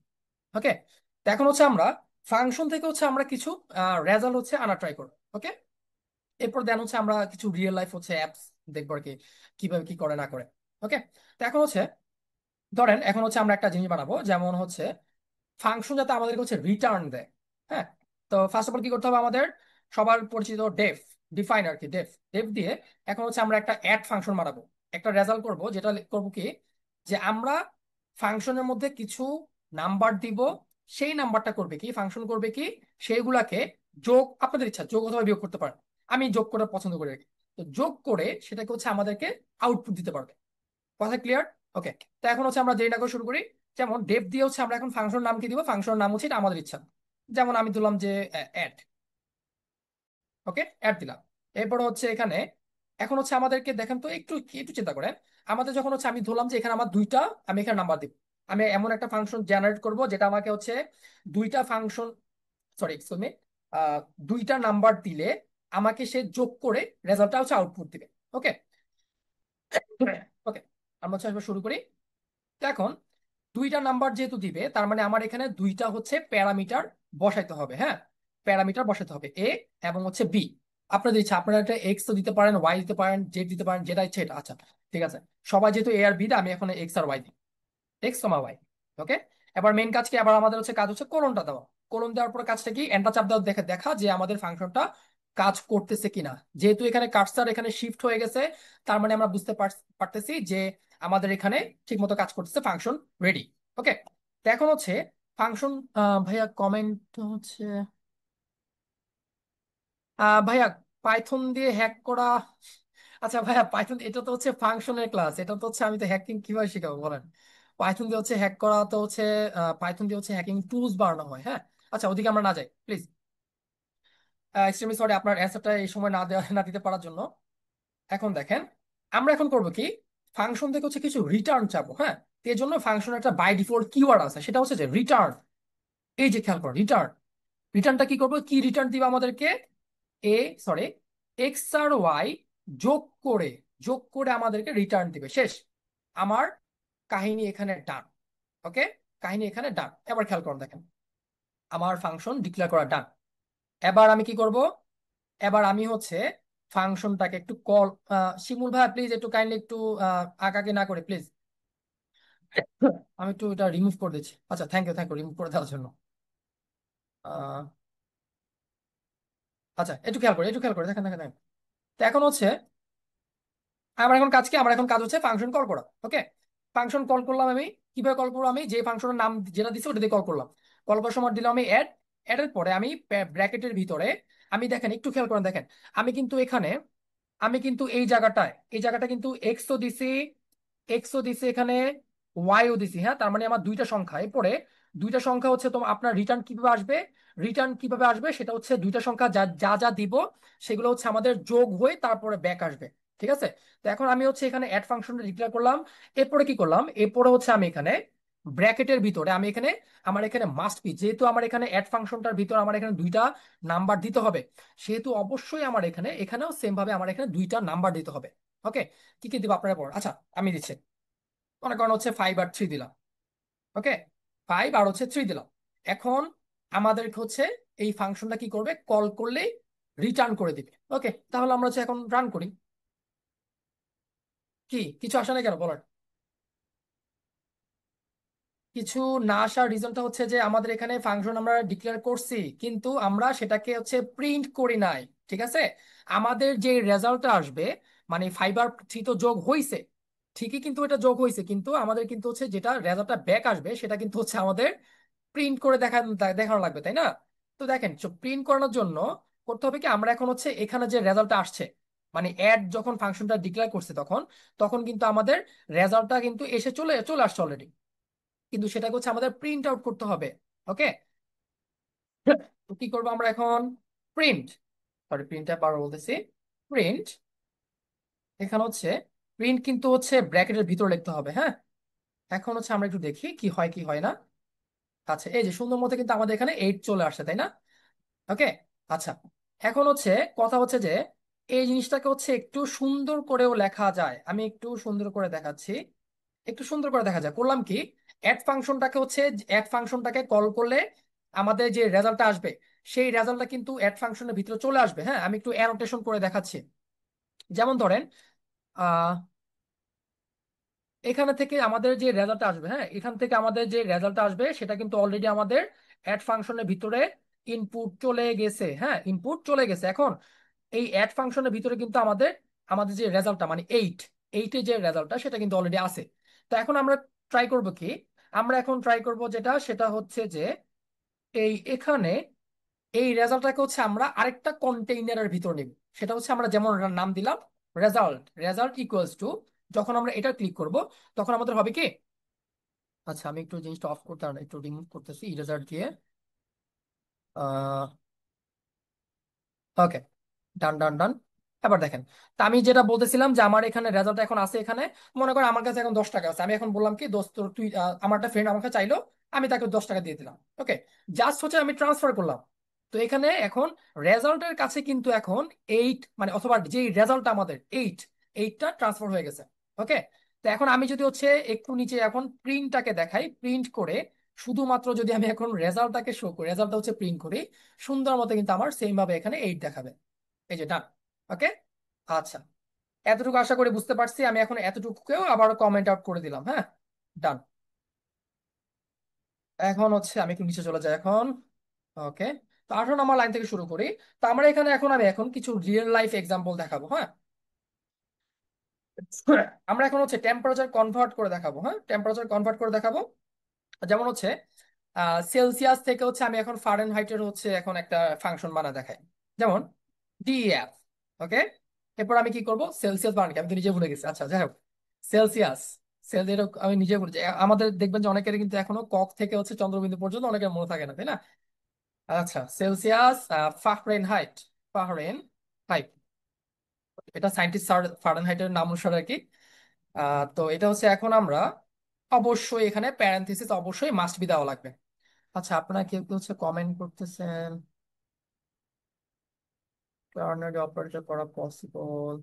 [SPEAKER 1] ওকে, তো এখন হচ্ছে আমরা ফাংশন থেকে হচ্ছে আমরা কিছু রেজাল্ট হচ্ছে আনা ট্রাই করবো। ওকে, এরপর দেন হচ্ছে আমরা কিছু রিয়েল লাইফ হচ্ছে অ্যাপস দেখবো আর কি, কিভাবে কি করে না করে। ওকে, তো এখন হচ্ছে ধরেন এখন হচ্ছে আমরা একটা জিনিস বানাবো, যেমন হচ্ছে ফাংশন যাতে আমাদেরকে হচ্ছে রিটার্ন দেয়। হ্যাঁ, তো ফার্স্ট অফ অল কি করতে হবে আমাদের, সবার পরিচিত ডেফ, ডিফাইন আর কি, ডেফ ডেফ দিয়ে এখন হচ্ছে আমরা একটা অ্যাড ফাংশন বানাবো, একটা রেজাল্ট করব, যেটা করব কি, যে আমরা ফাংশনের মধ্যে কিছু নাম্বার দিব, সেই নাম্বারটা করবে কি, ফাংশন করবে কি, সেইগুলাকে যোগ, আপনাদের ইচ্ছা যোগ অথবা বিয়োগ করতে পারেন, আমি যোগ করে পছন্দ করি আর কি। তো যোগ করে সেটাকে হচ্ছে আমাদেরকে আউটপুট দিতে পারবে। কথা ক্লিয়ার? ওকে। তো এখন হচ্ছে আমরা দেরি না করে শুরু করি। যেমন ডেফ দিয়ে হচ্ছে আমরা এখন ফাংশন নাম কি দিব, ফাংশন নাম হচ্ছে এটা আমাদের ইচ্ছা। যেমন আমি দিলাম যে অ্যাড। ওকে, অ্যাড দিলাম। এরপর হচ্ছে এখানে এখন হচ্ছে আমাদেরকে দেখেন তো, একটু একটু চিন্তা করেন। আমাদের যখন হচ্ছে আমি ধরলাম যে এখানে আমার দুইটা, আমি এখানে নাম্বার দিব। আমি এমন একটা ফাংশন জেনারেট করব যেটা আমাকে হচ্ছে দুইটা ফাংশন, সরি এক্সকিউজ মি, দুইটা নাম্বার দিলে আমাকে সে যোগ করে রেজাল্টটা হচ্ছে আউটপুট দিবে। ওকে। ওকে, আমরা হচ্ছে এবার শুরু করি। তো এখন দুইটা নাম্বার যেহেতু দিবে, তার মানে আমার এখানে দুইটা হচ্ছে প্যারামিটার বসাইতে হবে। হ্যাঁ, প্যারামিটার বসাতে হবে, এ এবং হচ্ছে বি। আপনাদের ইচ্ছা, আপনারা একটা এক্স তো দিতে পারেন, ওয়াই দিতে পারেন, জেড দিতে পারেন, যেটা ইচ্ছে এটা। আচ্ছা, ঠিক আছে। সবাই যেহেতু এ আর বি দেয়, আমি এখন এক্স আর ওয়াই দিই, এক্স কমা ওয়াই। ওকে। এবার মেইন কাজ কি, আবার আমাদের হচ্ছে কাজ হচ্ছে কোলনটা দেওয়া। কোলন দেওয়ার পর কাজটা কি, এন্টার চাপ দেওয়া, দেখা দেখা যে আমাদের ফাংশনটা কাজ করতেছে কিনা। যেহেতু এখানে কার্সর এখানে শিফট হয়ে গেছে, তার মানে আমরা বুঝতে পারতেছি যে আমাদের এখানে ঠিক মতো কাজ করতেছে, ফাংশন রেডি। ওকে। তো এখন হচ্ছে ফাংশন, ভাইয়া কমেন্ট হচ্ছে, ভাইয়া পাইথন দিয়ে হ্যাক করা। আচ্ছা ভাইয়া, পাইথন এটা তো হচ্ছে ফাংশনের ক্লাস, এটা তো হচ্ছে আমি তো হ্যাকিং কিভাবে শিখাবো বলেন। পাইথন দিয়ে হচ্ছে হ্যাক করা তো হচ্ছে, পাইথন দিয়ে হচ্ছে হ্যাকিং টুলস বানানো হয়। হ্যাঁ, আচ্ছা ওদিকে আমরা না যাই প্লিজ। এক্সট্রিমলি সরি আপনার অ্যান্সারটা এই সময় না দেওয়া না দিতে পারার জন্য। এখন দেখেন, আমরা এখন করব কি, ফাংশন থেকে হচ্ছে কিছু রিটার্ন চাবো। হ্যাঁ, তো এর জন্য ফাংশনের একটা বাই ডিফল্ট কিওয়ার্ড আছে, সেটা হচ্ছে যে রিটার্ন। এই যে খেয়াল করো, রিটার্ন। রিটার্নটা কি করবো, কি রিটার্ন দিবে আমাদেরকে, এ, সরি, এক্স আর ওয়াই যোগ করে, যোগ করে আমাদেরকে রিটার্ন দিবে। শেষ, আমার কাহিনী এখানে ডান। ওকে, কাহিনী এখানে ডান। এবার খেয়াল করুন, দেখেন আমার ফাংশন ডিক্লেয়ার করা ডান। এবার আমি কি করব, এবার আমি হচ্ছে ফাংশনটাকে একটু কল, শিমুল ভাই প্লিজ একটু কাইন্ডলি একটু আঁকাকে না করে প্লিজ। আমি একটু এটা রিমুভ করে দিচ্ছি। আচ্ছা, thank you, thank you remove করে দেওয়ার জন্য। আহ, আচ্ছা, একটু খেয়াল করে, একটু খেয়াল করে দেখেন দেখেন দেখেন। তো এখন হচ্ছে আমার এখন কাজ কি, আমার এখন কাজ হচ্ছে ফাংশন কল করা। ওকে, ফাংশন কল করলাম আমি। কিভাবে কল করলাম, আমি যে ফাংশনের নাম যেটা দিচ্ছি ওটা দিয়ে কল করলাম। কল করার সময় দিলাম আমি অ্যাড। অ্যাডের পরে আমি ব্র্যাকেটের ভিতরে, আমি দেখেন একটু খেয়াল করেন, দেখেন আমি কিন্তু এখানে, আমি কিন্তু এই জায়গাটায়, এই জায়গাটা কিন্তু এক্সও দিছি, এক্সও দিছি এখানে, ওয়াইও দিছি। হ্যাঁ, তার মানে আমার দুইটা সংখ্যা। এরপরে দুইটা সংখ্যা হচ্ছে তোমার আপনার রিটার্ন কিভাবে আসবে, রিটার্ন কিভাবে আসবে সেটা হচ্ছে দুইটা সংখ্যা যা যা যা দিব সেগুলো হচ্ছে আমাদের যোগ হয়ে তারপরে ব্যাক আসবে। ঠিক আছে। তো এখন আমি হচ্ছে এখানে অ্যাড ফাংশনটা ডিক্লেয়ার করলাম। এরপরে কি করলাম, এরপরে হচ্ছে আমি এখানে ব্র্যাকেটের ভিতরে, আমি এখানে, আমার এখানে মাস্ট বি, যেহেতু আমার এখানে অ্যাড ফাংশনটার ভিতরে আমার এখানে দুইটা নাম্বার দিতে হবে, সেহেতু অবশ্যই আমার এখানে, এখানেও সেম ভাবে আমার এখানে দুইটা নাম্বার দিতে হবে। ওকে, কি কি দিব আপনারা পড়ুন। আচ্ছা, আমি দিচ্ছি, মনে করেন হচ্ছে 5 আর 3 দিলাম। ওকে, 5 আর হচ্ছে 3 দিলাম। এখন আমাদেরকে হচ্ছে এই ফাংশনটা কি করবে, কল করলে রিটার্ন করে দিবে। ওকে, তাহলে আমরা হচ্ছে এখন রান করি। কি কিছু আসে না কেন বলেন। কিছু না আসার রিজনটা হচ্ছে যে আমাদের এখানে ফাংশন আমরা ডিক্লেয়ার করছি, কিন্তু আমরা সেটাকে হচ্ছে প্রিন্ট করি নাই। ঠিক আছে, আমাদের যে রেজাল্টটা আসবে, মানে 5 আর 3 তো যোগ হইছে ঠিকই, কিন্তু এটা যোগ হয়েছে, কিন্তু আমাদের কিন্তু হচ্ছে যেটা রেজাল্টটা ব্যাক আসবে সেটা কিন্তু হচ্ছে আমাদের প্রিন্ট করে দেখানো লাগবে, তাই না? তো দেখেন, প্রিন্ট করানোর জন্য করতে হবে কি, আমরা এখন হচ্ছে এখানে যে রেজাল্টটা আসছে, মানে অ্যাড যখন ফাংশনটা ডিক্লেয়ার করছে তখন, তখন কিন্তু আমাদের রেজাল্টটা কিন্তু এসে চলে চলে আসছে অলরেডি, কিন্তু সেটাকে হচ্ছে আমাদের প্রিন্ট আউট করতে হবে। ওকে, তো কি করবো আমরা এখন, প্রিন্ট, সরি প্রিন্ট আবার বলতেছি, প্রিন্ট, এখানে হচ্ছে প্রিন্ট কিন্তু হচ্ছে ব্র্যাকেটের ভিতর লিখতে হবে। হ্যাঁ, এখন হচ্ছে আমরা একটু দেখি কি হয় কি হয় না। আচ্ছা, এই যে সুন্দর মতো কিন্তু আমাদের এখানে 8 চলে আসছে, তাই না? ওকে, আচ্ছা, এখন হচ্ছে কথা হচ্ছে যে এই জিনিসটাকে হচ্ছে একটু সুন্দর করেও লেখা যায়, আমি একটু সুন্দর করে দেখাচ্ছি। একটু সুন্দর করে দেখা যায়, করলাম কি, অ্যাড ফাংশনটাকে হচ্ছে, অ্যাড ফাংশনটাকে কল করলে আমাদের যে রেজাল্টটা আসবে, সেই রেজাল্টটা কিন্তু অ্যাড ফাংশনের ভিতরে চলে আসবে। হ্যাঁ, আমি একটু অ্যানোটেশন করে দেখাচ্ছি। যেমন ধরেন, আহ এখানে থেকে আমাদের যে রেজাল্টটা আসবে, হ্যাঁ এখান থেকে আমাদের যে রেজাল্টটা আসবে সেটা কিন্তু অলরেডি আমাদের অ্যাড ফাংশনের ভিতরে ইনপুট চলে গেছে। হ্যাঁ, ইনপুট চলে গেছে। এখন এই অ্যাড ফাংশনের ভিতরে কিন্তু আমাদের, আমাদের যে রেজাল্টটা মানে এইটে যে রেজাল্টটা সেটা কিন্তু অলরেডি আছে। তো এখন আমরা ট্রাই করব কি, আমরা এখন ট্রাই করব যেটা, সেটা হচ্ছে যে এই এখানে এই রেজাল্টটাকে হচ্ছে আমরা আরেকটা কন্টেইনারের ভিতর নিব। সেটা হচ্ছে আমরা যেমন নাম দিলাম রেজাল্ট, রেজাল্ট ইকুয়ালস টু যখন আমরা এটা ক্লিক করব তখন আমাদের হবে কি, আচ্ছা আমি একটু জিনিসটা অফ করতে একটু রিমুভ করতেছি ইরেজার দিয়ে। ওকে, ডান ডান ডান। এবার দেখেন, তা আমি যেটা বলতেছিলাম যে আমার এখানে রেজাল্ট এখন আছে এখানে, মনে করেন আমার কাছে এখন 10 টাকা আছে, আমি এখন বললাম কি দোস্ত তুই আমার একটা ফ্রেন্ড আমাকে চাইলো, আমি তাকে 10 টাকা দিয়ে দিলাম। ওকে, জাস্ট হচ্ছে আমি ট্রান্সফার করলাম। তো এখানে এখন রেজাল্টের কাছে কিন্তু এখন 8, মানে অথবা যে রেজাল্ট আমাদের 8টা ট্রান্সফার হয়ে গেছে। ওকে, তো এখন আমি যদি হচ্ছে একটু নিচে এখন প্রিন্টটাকে দেখাই, প্রিন্ট করে শুধুমাত্র যদি আমি এখন রেজাল্টটাকে শো করি, রেজাল্টটা হচ্ছে প্রিন্ট করি সুন্দর মতো, কিন্তু আমার সেম ভাবে এখানে 8 দেখাবে। এই যে ডান। ওকে, আচ্ছা, এতটুকু আশা করি বুঝতে পারছি। আমি এখন এতটুকুকেও আবার কমেন্ট আউট করে দিলাম। হ্যাঁ, ডান। এখন হচ্ছে আমি একটু নিচে চলে যাই এখন। ওকে, তো 18 নম্বর লাইন থেকে শুরু করি। তো আমরা এখানে এখন আমি এখন কিছু রিয়েল লাইফ এক্সাম্পল দেখাবো। হ্যাঁ, আমরা এখন হচ্ছে টেম্পারেচার কনভার্ট করে দেখাবো। হ্যাঁ, টেম্পারেচার কনভার্ট করে দেখাবো। যেমন হচ্ছে সেলসিয়াস থেকে হচ্ছে আমি এখন ফারেনহাইটের হচ্ছে এখন একটা ফাংশন বানা দেখাই, যেমন ডিএফ। ওকে, এরপর আমি কি করব, সেলসিয়াস বানান কি আমি তো নিজে ভুলে গেছি। আচ্ছা যাই হোক, সেলসিয়াস, এটা আমি নিজে ভুলে যাই। আমাদের দেখবেন যে অনেকের কিন্তু এখনো কক থেকে হচ্ছে চন্দ্রবিন্দু পর্যন্ত অনেকের মনে থাকে না, তাই না? আচ্ছা, সেলসিয়াস, ফারেনহাইট, ফারেনহাইট, এটা সায়েন্টিস্ট ফারেনহাইটের নাম অনুসারে আর কি। তো এটা হচ্ছে এখন আমরা অবশ্যই এখানে প্যারেনথেসিস অবশ্যই মাস্ট বি দেওয়া লাগবে। আচ্ছা, আপনারা কেউ কেউ হচ্ছে কমেন্ট করতেছেন টার্নারি অপারেটর করা পসিবল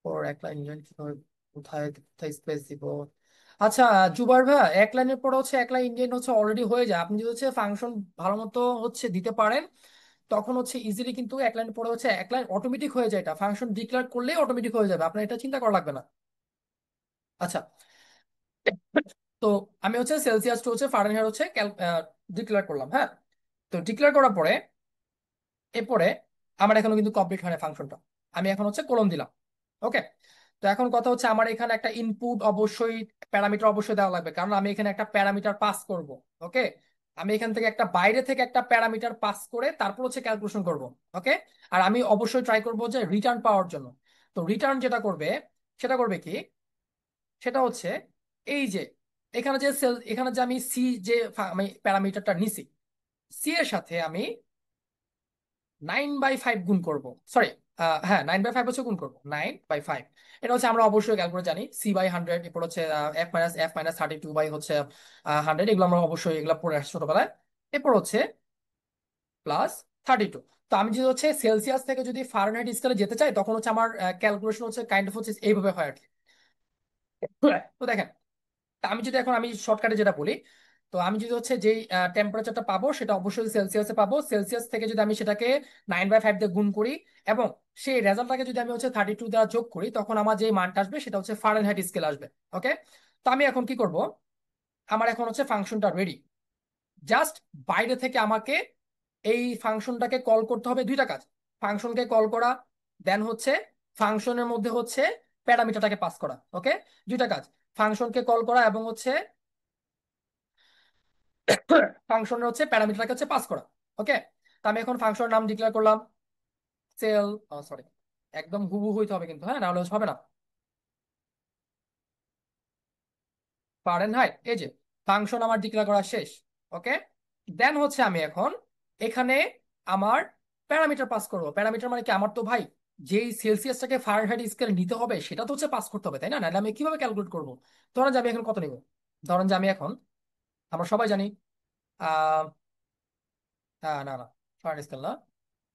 [SPEAKER 1] ফর এক লাইন ইঞ্জিন কিভাবে, কোথায় কোথায় স্পেস দিব? আচ্ছা জুবার ভাই, এক লাইনের পরে হচ্ছে এক লাইন ইঞ্জিন হচ্ছে অলরেডি হয়ে যায়, আপনি যদি হচ্ছে ফাংশন ভালো মতো হচ্ছে দিতে পারেন তখন হচ্ছে ইজিলি কিন্তু এক লাইনের পরে হচ্ছে এক লাইন অটোমেটিক হয়ে যায়, এটা ফাংশন ডিক্লেয়ার করলেই অটোমেটিক হয়ে যাবে, আপনার এটা চিন্তা করা লাগবে না। আচ্ছা, তো আমি হচ্ছে সেলসিয়াস টু হচ্ছে ফারেনহাইট হচ্ছে ডিক্লেয়ার করলাম। হ্যাঁ, তো ডিক্লেয়ার করার পরে এরপরে আমার এখনো কিন্তু কমপ্লিট হয় না ফাংশনটা, আমি এখন হচ্ছে কলম দিলাম। ওকে, তো এখন কথা হচ্ছে আমার এখানে একটা ইনপুট অবশ্যই, প্যারামিটার অবশ্যই দেওয়া লাগবে, কারণ আমি এখানে একটা প্যারামিটার পাস করব। ওকে, আমি এখান থেকে একটা বাইরে থেকে একটা প্যারামিটার পাস করে তারপর হচ্ছে ক্যালকুলেশন করব। ওকে, আর আমি অবশ্যই ট্রাই করব যে রিটার্ন পাওয়ার জন্য। তো রিটার্ন যেটা করবে, সেটা করবে কি, সেটা হচ্ছে এই যে এখানে যে সেল, এখানে যে আমি সি, যে আমি প্যারামিটারটা নিছি, সি এর সাথে আমি 9/5 গুণ করব। সরি, হ্যাঁ 9/5 হচ্ছে গুণ করবো, 9/5। এটা হচ্ছে আমরা অবশ্যই ক্যালকুলেট জানি, C/100, এরপর হচ্ছে F - 32 এগুলো আমরা অবশ্যই এগুলো পড়ে আসছি ছোটবেলায়। এরপর হচ্ছে +32। তো আমি যদি হচ্ছে সেলসিয়াস থেকে যদি ফারেনহাইট স্কেলে যেতে চাই তখন হচ্ছে আমার ক্যালকুলেশন হচ্ছে কাইন্ড অফ হচ্ছে এইভাবে হয় আর কি। তো দেখেন, তা আমি যদি এখন আমি শর্টকাটে যেটা বলি, তো আমি যদি হচ্ছে যেই টেম্পারেচারটা পাবো সেটা অবশ্যই সেলসিয়াসে পাবো, সেলসিয়াস থেকে যদি আমি সেটাকে 9/5 দিয়ে গুণ করি এবং সেই রেজাল্টটাকে যদি আমি হচ্ছে 32 দ্বারা যোগ করি তখন আমার যে মানটা আসবে সেটা হচ্ছে ফারেনহাইট স্কেল আসবে। ওকে, তো আমি এখন কি করব, আমার এখন হচ্ছে ফাংশনটা রেডি, জাস্ট বাইরে থেকে আমাকে এই ফাংশনটাকে কল করতে হবে। দুইটা কাজ, ফাংশনকে কল করা, দেন হচ্ছে ফাংশনের মধ্যে হচ্ছে প্যারামিটারটাকে পাস করা। ওকে, দুইটা কাজ, ফাংশনকে কল করা এবং হচ্ছে ফাংশনের হচ্ছে প্যারামিটারকে হচ্ছে পাস করা। ওকে, তো আমি এখন ফাংশনের নাম ডিক্লেয়ার করলাম, সেল, সরি, একদম হুবহু হইতে হবে কিন্তু, হ্যাঁ নাহলে হবে না। ফারেনহাইট, এই যে ফাংশন আমার ডিক্লেয়ার করা শেষ। ওকে, দেন হচ্ছে আমি এখন এখানে আমার প্যারামিটার পাস করবো। প্যারামিটার মানে কি, আমার তো ভাই যেই সেলসিয়াসটাকে ফারেনহাইট স্কেল নিতে হবে সেটা তো হচ্ছে পাস করতে হবে, তাই না? নাহলে আমি কিভাবে ক্যালকুলেট করবো? ধরেন যে আমি এখন কত নিব, ধরেন যে আমি এখন, আমরা সবাই জানি আহ না না, ফারেনহাইট স্কেল না,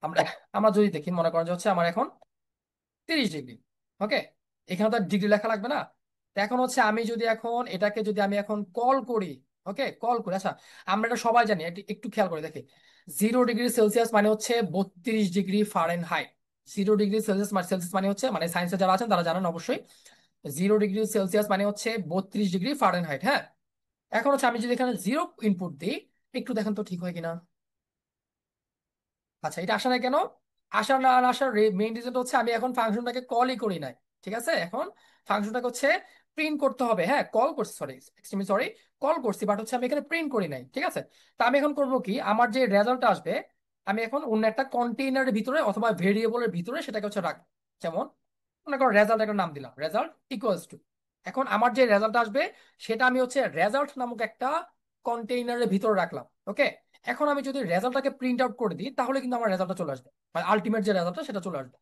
[SPEAKER 1] আমরা আমরা যদি দেখি মনে করেন যে হচ্ছে আমার এখন 30 ডিগ্রি। ওকে, এখানে তো ডিগ্রি লেখা লাগবে না। তো এখন হচ্ছে আমি যদি এখন এটাকে যদি আমি এখন কল করি, ওকে কল করি, আচ্ছা আমরা এটা সবাই জানি, একটু একটু খেয়াল করে দেখি, 0 ডিগ্রি সেলসিয়াস মানে হচ্ছে 32 ডিগ্রি ফারেনহাইট। 0 ডিগ্রি সেলসিয়াস মানে, সেলসিয়াস মানে হচ্ছে, মানে সায়েন্সে যারা আছেন তারা জানেন অবশ্যই, 0 ডিগ্রি সেলসিয়াস মানে হচ্ছে 32 ডিগ্রি ফারেনহাইট। হ্যাঁ, এখন হচ্ছে আমি যদি এখানে জিরো ইনপুট দিই, একটু দেখেন তো ঠিক হয় কিনা। আচ্ছা, এটা আসা নাই কেন? আসা না আসার মেইন রিজনটা হচ্ছে আমি এখন ফাংশনটাকে কলই করি নাই। ঠিক আছে, এখন ফাংশনটাকে হচ্ছে প্রিন্ট করতে হবে। হ্যাঁ, কল করছি, সরি এক্সট্রিমলি সরি, কল করছি বাট হচ্ছে আমি এখানে প্রিন্ট করি নাই। ঠিক আছে, তা আমি এখন করবো কি, আমার যে রেজাল্টটা আসবে আমি এখন অন্য একটা কন্টেইনারের ভিতরে অথবা ভেরিয়েবলের ভিতরে সেটাকে হচ্ছে রাখবো। যেমন মনে করো রেজাল্ট একটা নাম দিলাম, রেজাল্ট ইকুয়ালস টু, এখন আমার যে রেজাল্ট আসবে সেটা আমি হচ্ছে রেজাল্ট নামক একটা কন্টেইনারের ভিতরে রাখলাম। ওকে, এখন আমি যদি রেজাল্টটাকে প্রিন্ট আউট করে দিই তাহলে কিন্তু আমার রেজাল্টটা চলে আসবে, মানে আলটিমেট যে রেজাল্টটা সেটা চলে আসবে।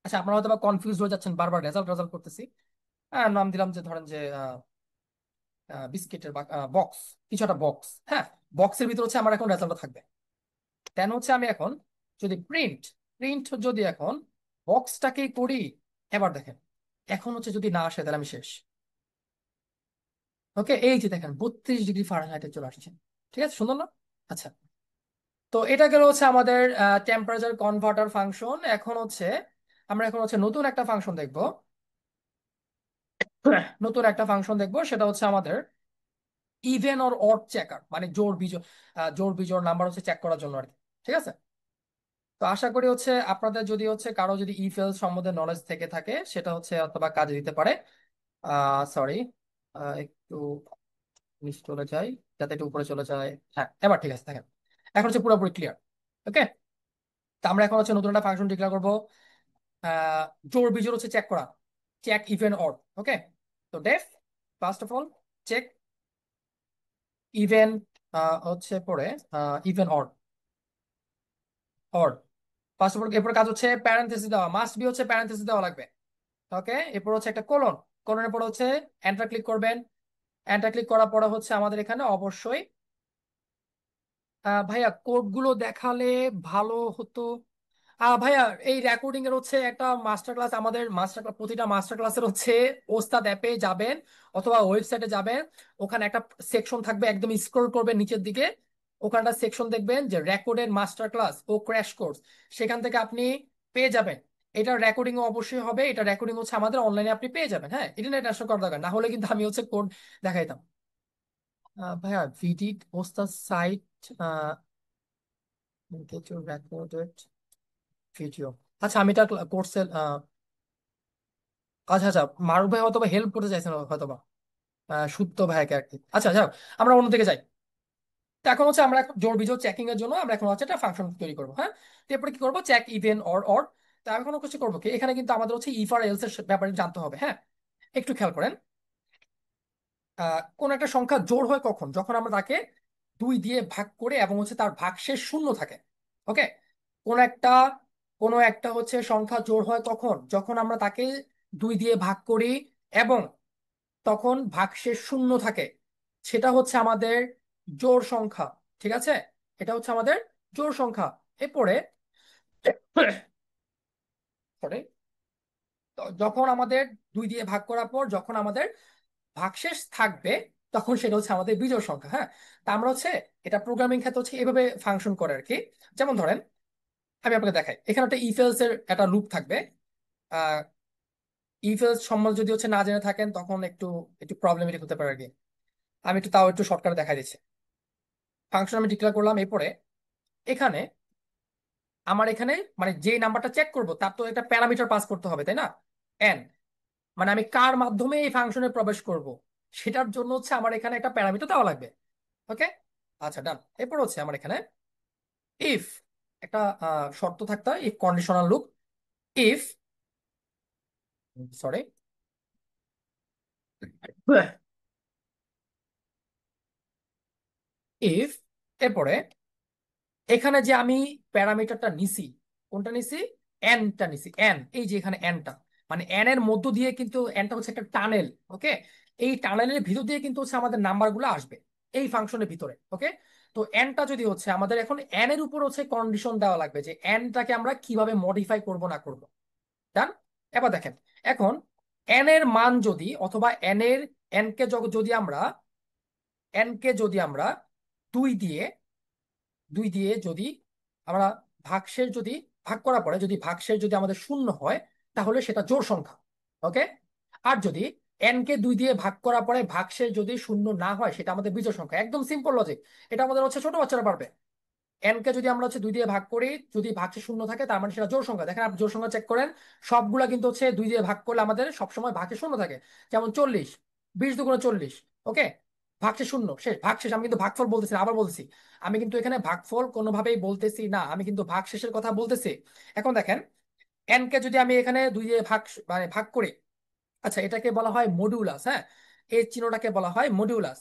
[SPEAKER 1] আচ্ছা, আপনারা হয়তো বা কনফিউজ হয়ে যাচ্ছেন, বারবার রেজাল্ট রেজাল্ট করতেছি। নাম দিলাম যে ধরেন যে বিস্কিটের বক্স, কিছু একটা বক্স। হ্যাঁ, বক্সের ভিতরে হচ্ছে আমার এখন রেজাল্টটা থাকবে। দেন হচ্ছে আমি এখন যদি প্রিন্ট প্রিন্ট যদি এখন বক্সটাকেই করি, এবার দেখেন এখন হচ্ছে যদি না আসে তাহলে আমি শেষ। ওকে, এই যে দেখেন 32 ডিগ্রি ফারেনহাইটে চলে আসছে। ঠিক আছে, সুন্দর না? আচ্ছা, তো এটা গেল হচ্ছে আমাদের টেম্পারেচার কনভার্টার ফাংশন। এখন হচ্ছে আমরা এখন হচ্ছে নতুন একটা ফাংশন দেখব। নতুন একটা ফাংশন দেখব, সেটা হচ্ছে আমাদের ইভেন অর অড চেকার, মানে জোড় বিজোড় নাম্বার হচ্ছে চেক করার জন্য আর কি। ঠিক আছে, তো আশা করি হচ্ছে আপনাদের যদি হচ্ছে কারো যদি ইফ এলস সম্বন্ধে নলেজ থেকে থাকে সেটা হচ্ছে অথবা কাজে দিতে পারে। সরি, একটু নিচে চলে যাই, যাতে একটু উপরে চলে যায়। হ্যাঁ, এবার ঠিক আছে, দেখেন এখন হচ্ছে পুরোপুরি ক্লিয়ার। ওকে, তো আমরা এখন হচ্ছে নতুন একটা ফাংশন ডিক্লেয়ার করবো। আহ জোড় বিজোড় হচ্ছে চেক করা, চেক ইভেন অড। ওকে, তো def first of all check even হচ্ছে পরে even odd, odd first of all. এরপর কাজ হচ্ছে প্যারেন্থেসিস দেওয়া, মাস্ট বি হচ্ছে প্যারেন্থেসিস দেওয়া লাগবে। ওকে, এরপর হচ্ছে একটা কোলন, কোলনের পর হচ্ছে এন্টার ক্লিক করবেন। এন্টার ক্লিক করার পরে হচ্ছে আমাদের এখানে অবশ্যই ভাইয়া কোডগুলো দেখালে ভালো হতো। ভাইয়া, এই রেকর্ডিং এর হচ্ছে একটা মাস্টার ক্লাস, আমাদের মাস্টার ক্লাস, প্রতিটা মাস্টার ক্লাসের হচ্ছে ওস্তাদ অ্যাপে যাবেন অথবা ওয়েবসাইটে যাবেন, ওখানে একটা সেকশন থাকবে, একদম স্ক্রল করবেন নিচের দিকে, ওখানে একটা সেকশন দেখবেন যে রেকর্ডেড মাস্টার ক্লাস ও ক্র্যাশ কোর্স, সেখান থেকে আপনি পেয়ে যাবেন। এটা রেকর্ডিং অবশ্যই হবে, এটা রেকর্ডিং হচ্ছে আমাদের অনলাইনে আপনি পেয়ে যাবেন। হ্যাঁ, এটা নিয়ে টেনশন করার দরকার না, হলে কিন্তু আমি হচ্ছে কোড দেখাইতাম। ভাইয়া ভিডিট ওস্তাদ site, get your recorded video. আচ্ছা, আমি এটা কোর্সের আচ্ছা আচ্ছা, মারুফ ভাই হয়তো হেল্প করতে চাইছেন হয়তো বা সুত্ত ভাইকে আর কি। আচ্ছা যাও, আমরা অন্যদিকে যাই। তো এখন হচ্ছে আমরা এখন জোড় বিজোড় চেকিং এর জন্য আমরা এখন হচ্ছে একটা ফাংশন তৈরি করবো। হ্যাঁ, তো এরপরে কি করবো, চেক ইভেন অর অড। তো আমি এখন কিছু করবো কি, এখানে কিন্তু আমাদের হচ্ছে ইফ আর এলস এর ব্যাপারে জানতে হবে। হ্যাঁ, একটু খেয়াল করেন, কোন একটা সংখ্যা জোড় হয় কখন, যখন আমরা তাকে 2 দিয়ে ভাগ করে এবং হচ্ছে তার ভাগশেষ শূন্য থাকে। ওকে, কোন একটা কোন একটা হচ্ছে সংখ্যা জোড় হয় কখন, যখন আমরা তাকে 2 দিয়ে ভাগ করি এবং তখন ভাগশেষ শূন্য থাকে, সেটা হচ্ছে আমাদের জোড় সংখ্যা। ঠিক আছে, এটা হচ্ছে আমাদের জোড় সংখ্যা। এরপরে sorry, যখন আমাদের 2 দিয়ে ভাগ করার পর যখন আমাদের ভাগশেষ থাকবে, তখন সেটা হচ্ছে আমাদের বিজোড় সংখ্যা। হ্যাঁ, তা আমরা হচ্ছে এটা প্রোগ্রামিং ক্ষেত্রে হচ্ছে এভাবে ফাংশন করে আর কি। যেমন ধরেন আমি আপনাকে দেখাই, এখানে একটা ইফ এলস এর একটা লুপ থাকবে। আহ ইফ এলস সম্বন্ধে যদি হচ্ছে না জেনে থাকেন তখন একটু একটু প্রবলেমেটিক হতে পারে আর কি। আমি একটু তাও একটু শর্টকাটে দেখাই দিচ্ছি। ফাংশন আমি ডিক্লেয়ার করলাম, এরপরে এখানে আমার এখানে মানে যে নাম্বারটা চেক করব তার তো একটা প্যারামিটার পাস করতে হবে, তাই না? এন, মানে আমি কার মাধ্যমে এই ফাংশনে প্রবেশ করব সেটার জন্য হচ্ছে আমার এখানে একটা প্যারামিটার দেওয়া লাগবে। ওকে, আচ্ছা ডান। এরপর হচ্ছে আমার এখানে ইফ একটা শর্ত থাকতে হয়, if conditional loop. If, sorry, if, এরপরে এখানে যে আমি প্যারামিটারটা নিছি, কোনটা নিছি, এনটা নিছি। এন, এই যে এখানে এনটা, মানে এন এর মধ্য দিয়ে কিন্তু এনটা হচ্ছে একটা টানেল। ওকে, এই টানেলের ভিতর দিয়ে কিন্তু হচ্ছে আমাদের নাম্বার গুলো আসবে এই ফাংশনের ভিতরে। ওকে, তো এনটা যদি হচ্ছে আমাদের এখন এন এর উপর হচ্ছে কন্ডিশন দেওয়া লাগবে যে এনটাকে আমরা কিভাবে মডিফাই করব না করব। ডান। এবার দেখেন, এখন এন এর মান যদি অথবা এন এর এন কে যদি আমরা এন কে যদি আমরা 2 দিয়ে 2 দিয়ে যদি আমরা ভাগশেষ যদি ভাগ করার পরে যদি ভাগশেষ যদি আমাদের শূন্য হয় তাহলে সেটা জোড় সংখ্যা। ওকে, আর যদি এন কে 2 দিয়ে ভাগ করার পরে ভাগশেষ যদি শূন্য না হয় সেটা আমাদের বিজোড় সংখ্যা। একদম সিম্পল লজিক, এটা আমাদের হচ্ছে ছোট বাচ্চারা পারবে। এন কে যদি আমরা হচ্ছে 2 দিয়ে ভাগ করি, যদি ভাগশেষ শূন্য থাকে তার মানে সেটা জোড় সংখ্যা। দেখেন আপনি জোড় সংখ্যা চেক করেন, সবগুলা কিন্তু হচ্ছে 2 দিয়ে ভাগ করলে আমাদের সবসময় ভাগশেষ শূন্য থাকে। যেমন 40, 20 × 40। ওকে, ভাগশেষ শূন্য, শেষ, ভাগশেষ। আমি কিন্তু ভাগফল বলতেছি না, আবার বলছি, আমি কিন্তু এখানে ভাগফল কোনোভাবেই বলতেছি না, আমি কিন্তু ভাগশেষের কথা বলতেছি। এখন দেখেন এন কে যদি আমি এখানে দুই দিয়ে ভাগ, মানে ভাগ করি, আচ্ছা এটাকে বলা হয় মডিউলাস। হ্যাঁ, এই চিহ্নটাকে বলা হয় মডিউলাস।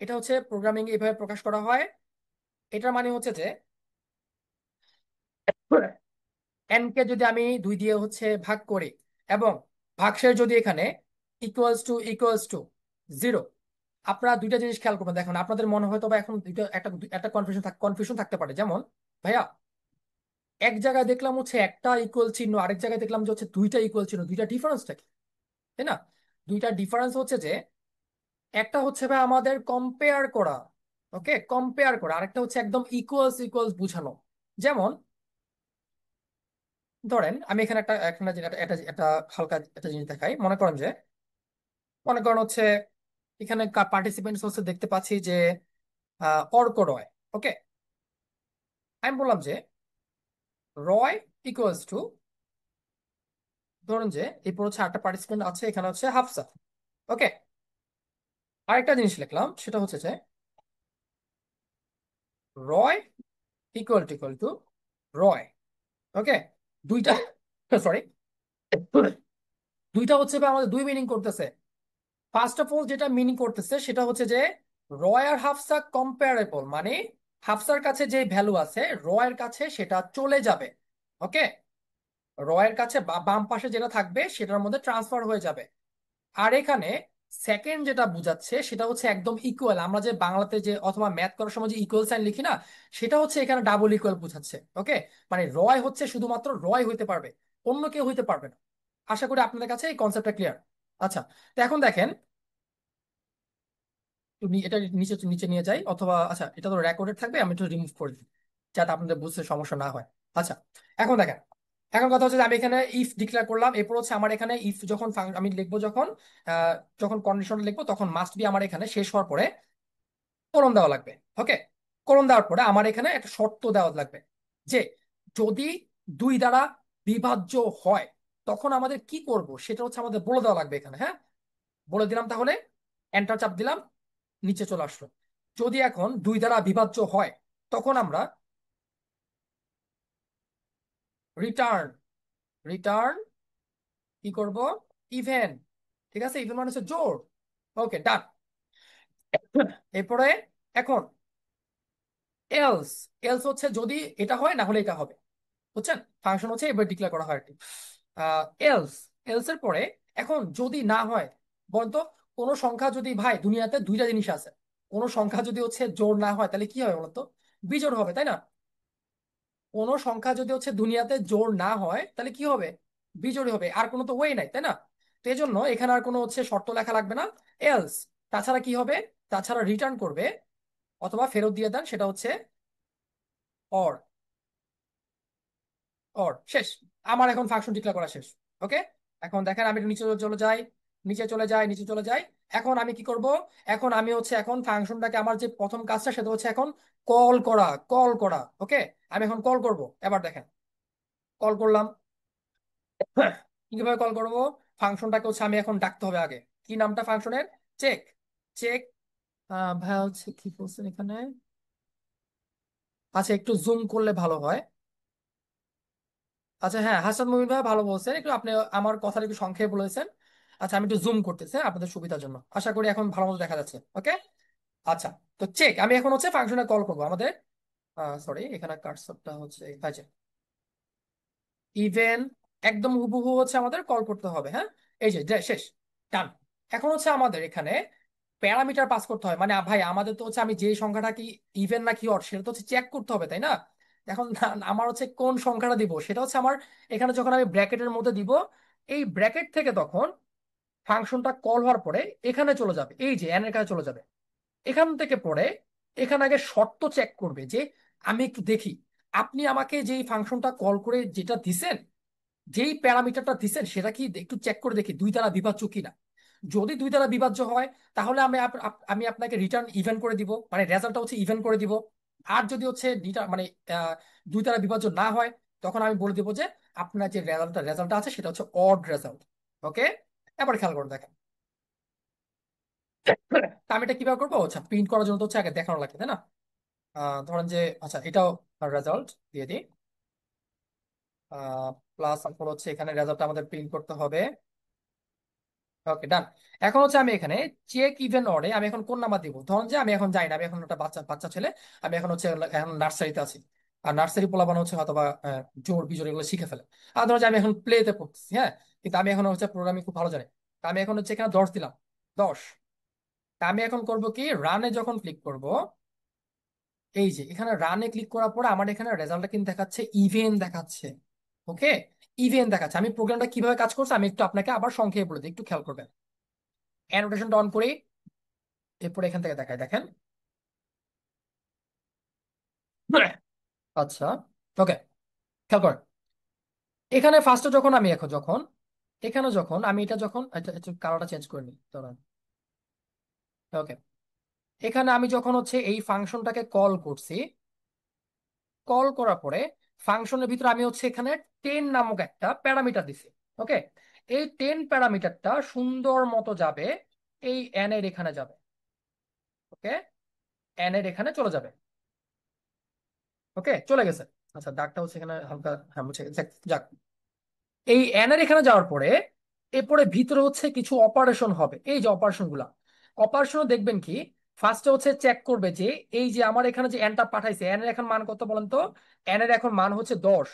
[SPEAKER 1] এটা হচ্ছে প্রোগ্রামিং এভাবে প্রকাশ করা হয়। এটার মানে হচ্ছে যে এন কে যদি আমি দুই দিয়ে হচ্ছে ভাগ করি, এবং ভাগশেষ যদি এখানে ইকুয়ালস টু জিরো। আপনারা দুইটা জিনিস খেয়াল করবেন, দেখুন আপনাদের মনে হয়তো বা এখন দুইটা একটা একটা কনফিউশন থাকতে পারে। যেমন ভাইয়া, এক জায়গায় দেখলাম হচ্ছে একটা ইকুয়াল চিহ্ন, আরেক জায়গায় দেখলাম যে হচ্ছে দুইটা ইকুয়াল চিহ্ন, দুইটা ডিফারেন্সটা কি? তাই না? দুইটা ডিফারেন্স হচ্ছে যে একটা হচ্ছে ভাই আমাদের কম্পেয়ার করা, ওকে, কম্পেয়ার করা, আরেকটা হচ্ছে একদম ইকুয়ালস ইকুয়ালস বুঝানো। যেমন ধরেন আমি এখানে একটা একটা একটা একটা একটা হালকা একটা জিনিস দেখাই। মনে করেন হচ্ছে এখানে পার্টিসিপেন্টস হচ্ছে দেখতে পাচ্ছি যে অর্ক রয়। ওকে, আমি বললাম যে রয় ইকুয়ালস টু, ধরুন যে এরপর হচ্ছে আটটা পার্টিসিপেন্ট আছে, এখানে হচ্ছে হাফসা। ওকে, আরেকটা জিনিস লিখলাম, সেটা হচ্ছে যে রয় ইকুয়াল টু রয়। ওকে, দুইটা সরি, দুইটা হচ্ছে বা আমাদের দুই মিনিং করতেছে। ফার্স্ট অফ অল যেটা মিনিং করতেছে সেটা হচ্ছে যে রয় আর হাফসা কম্পারেবল, মানে হাফসার কাছে যে ভ্যালু আছে রয়ের কাছে সেটা চলে যাবে। ওকে, রয়ের কাছে বাম পাশে যেটা থাকবে সেটার মধ্যে ট্রান্সফার হয়ে যাবে। আর এখানে সেকেন্ড যেটা বুঝাচ্ছে সেটা হচ্ছে একদম ইকুয়াল। আমরা যে বাংলাতে যে অথবা ম্যাথ করার সময় যে ইকুয়াল সাইন লিখি না, সেটা হচ্ছে এখানে ডাবল ইকুয়াল বুঝাচ্ছে। ওকে, মানে রয় হচ্ছে শুধুমাত্র রয় হইতে পারবে, অন্য কেউ হইতে পারবে না। আশা করি আপনাদের কাছে এই কনসেপ্টটা ক্লিয়ার। আচ্ছা, তো এখন দেখেন, এটা নিচে নিচে নিয়ে যাই, অথবা আচ্ছা এটা তো রেকর্ডেড থাকবে, আমি একটু রিমুভ করে দিই যাতে আপনাদের বুঝতে সমস্যা না হয়। আচ্ছা, এখন দেখেন, এখন কথা হচ্ছে যে আমি এখানে ইফ ডিক্লেয়ার করলাম। এরপর হচ্ছে আমার এখানে ইফ যখন আমি লিখবো, যখন যখন কন্ডিশন লিখবো, তখন মাস্ট বি আমার এখানে শেষ হওয়ার পরে কোলন দেওয়া লাগবে। ওকে, কোলন দেওয়ার পরে আমার এখানে একটা শর্ত দেওয়া লাগবে যে যদি দুই দ্বারা বিভাজ্য হয়, তখন আমাদের কি করব সেটা হচ্ছে আমাদের বলে দেওয়া লাগবে এখানে। হ্যাঁ, বলে দিলাম, তাহলে এন্টার চাপ দিলাম, নিচে চলে আসলো। যদি এখন দুই দ্বারা বিভাজ্য হয়, তখন আমরা রিটার্ন রিটার্ন কি করব? ইভেন। ঠিক আছে, ইভেন মানে হচ্ছে জোড়। ওকে, ডান। এরপরে এখন এলস, এলস হচ্ছে যদি এটা হয় না হলে এটা হবে, বুঝছেন? ফাংশন হচ্ছে এবার ডিক্লেয়ার করা হয় আর কি। এলস, এলস এর পরে এখন যদি না হয়, বলতো কোনো সংখ্যা যদি, ভাই দুনিয়াতে দুইটা জিনিস আছে, কোনো সংখ্যা যদি হচ্ছে জোড় না হয় তাহলে কি হবে বলতো? বিজোড় হবে, তাই না? কোনো সংখ্যা যদি হচ্ছে দুনিয়াতে জোড় না হয় তাহলে কি হবে? বিজোড় হবে। আর কোনো তো ওয়ে নাই, তাই না? তো এই জন্য এখানে আর কোনো হচ্ছে শর্ত লেখা লাগবে না, এলস। তাছাড়া কি হবে? তাছাড়া রিটার্ন করবে অথবা ফেরত দিয়ে দেন, সেটা হচ্ছে অর। অর শেষ। আমার এখন ফাংশন ডিক্লেয়ার করা শেষ। ওকে, এখন দেখেন আমি একটু নিচে চলে যাই, নিচে চলে যাই। এখন আমি কি করব? এখন আমি হচ্ছে এখন ফাংশনটাকে, আমার যে প্রথম কাজটা সেটা হচ্ছে এখন কল করা। ওকে, আমি এখন কল করব। এবার দেখেন, কল করলাম। কিভাবে কল করব? ফাংশনটাকে হচ্ছে আমি এখন ডাকতে হবে আগে। কি নামটা ফাংশনের? চেক। চেক। ভাই হচ্ছে কি বলছেন এখানে? আচ্ছা, একটু জুম করলে ভালো হয়। আচ্ছা হ্যাঁ, হাসান মুমিন ভাই ভালো বলছেন, একটু আপনি আমার কথাটা একটু সংক্ষেপে বলেছেন। আচ্ছা, আমি একটু জুম করতেছি, হ্যাঁ, আপনাদের সুবিধার জন্য। আশা করি এখন ভালো মতো দেখা যাচ্ছে। ওকে, আচ্ছা, তো চেক আমি এখন হচ্ছে ফাংশনে কল করবো আমাদের। সরি, এখানে কার্সরটা হচ্ছে ইভেন, একদম হুবহু হচ্ছে আমাদের কল করতে হবে। হ্যাঁ, এই যে শেষ, ডান। এখন হচ্ছে আমাদের এখানে প্যারামিটার পাস করতে হয়, মানে ভাই আমাদের তো হচ্ছে আমি যে সংখ্যাটা কি ইভেন না কি অড সেটা তো হচ্ছে চেক করতে হবে, তাই না? এখন আমার হচ্ছে কোন সংখ্যাটা দিব সেটা হচ্ছে আমার এখানে যখন আমি ব্র্যাকেটের মধ্যে দিব, এই ব্র্যাকেট থেকে তখন ফাংশনটা কল হওয়ার পরে এখানে চলে যাবে, এই যে এন এর কাছে চলে যাবে। এখান থেকে পরে এখানে আগে শর্ত চেক করবে যে আমি একটু দেখি আপনি আমাকে যেই ফাংশনটা কল করে যেটা দিছেন, যেই প্যারামিটারটা দিচ্ছেন সেটা কি একটু চেক করে দেখি দুই দ্বারা বিভাজ্য কিনা। যদি দুই দ্বারা বিভাজ্য হয় তাহলে আমি আপনাকে রিটার্ন ইভেন করে দিব, মানে রেজাল্টটা হচ্ছে ইভেন করে দিব। আর যদি হচ্ছে মানে আহ, দুই দ্বারা বিভাজ্য না হয়, তখন আমি বলে দিব যে আপনার যে রেজাল্টটা আছে সেটা হচ্ছে অড রেজাল্ট। ওকে, এবার খেয়াল করে দেখেন। তা আমি এটা কিভাবে করবো? আচ্ছা, প্রিন্ট করার জন্য তো হচ্ছে আগে দেখানো লাগবে, তাই না? ধরেন যে, আচ্ছা এটাও রেজাল্ট দিয়ে দিই। প্লাস তারপর হচ্ছে এখানে রেজাল্ট আমাদের প্রিন্ট করতে হবে। ওকে, ডান। এখন হচ্ছে আমি এখানে চেক ইভেন অর্ডে আমি এখন কোন নাম্বার দিব, ধরুন যে আমি এখন যাই না, আমি এখন একটা বাচ্চা বাচ্চা ছেলে, আমি এখন হচ্ছে এখন নার্সারিতে আছি। আর নার্সারি পোলাপান হচ্ছে হয়তো বা জোর বিজোর এগুলো শিখে ফেলে। আর ধরো যে আমি এখন প্লেতে পড়তেছি, হ্যাঁ, কিন্তু আমি এখন হচ্ছে প্রোগ্রামিং খুব ভালো জানি। তা আমি এখন হচ্ছে এখানে 10 দিলাম, 10। তা আমি এখন করব কি, রানে যখন ক্লিক করব, এই যে এখানে রানে ক্লিক করার পরে আমার এখানে রেজাল্টটা কিন্তু দেখাচ্ছে ইভেন দেখাচ্ছে। ওকে, ইভেন দেখাচ্ছে। আমি প্রোগ্রামটা কিভাবে কাজ করছে আমি একটু আপনাকে আবার সংক্ষেপে বলে দিই, একটু খেয়াল করবেন। অ্যানোটেশনটা অন করি, এরপরে এখান থেকে দেখায় দেখেন। আচ্ছা, ওকে, খেয়াল করেন। এখানে ফার্স্টে যখন আমি এখন যখন এখানে যখন আমি এটা যখন কালারটা চেঞ্জ করে নিই ধরেন। ওকে, এখানে আমি যখন হচ্ছে এই ফাংশনটাকে কল করছি, কল করার পরে ফাংশনের ভিতরে আমি হচ্ছে এখানে 10 নামক একটা প্যারামিটার দিছি। ওকে, এই 10 প্যারামিটারটা সুন্দর মতো যাবে এই এন এর এখানে যাবে। ওকে, এন এর এখানে চলে যাবে। ওকে, চলে গেছে। আচ্ছা, দাগটা হচ্ছে এখানে হালকা, হ্যাঁ মুছে গেছে। যাক, এই এন এর এখানে যাওয়ার পরে এরপরে ভিতরে হচ্ছে কিছু অপারেশন হবে, এই যে অপারেশন গুলা। অপারেশন দেখবেন কি, ফার্স্টে হচ্ছে চেক করবে যে এই যে আমার এখানে যে এনটা পাঠাইছে, এন এর এখন মান কত বলেন তো। এন এর এখন মান হচ্ছে 10।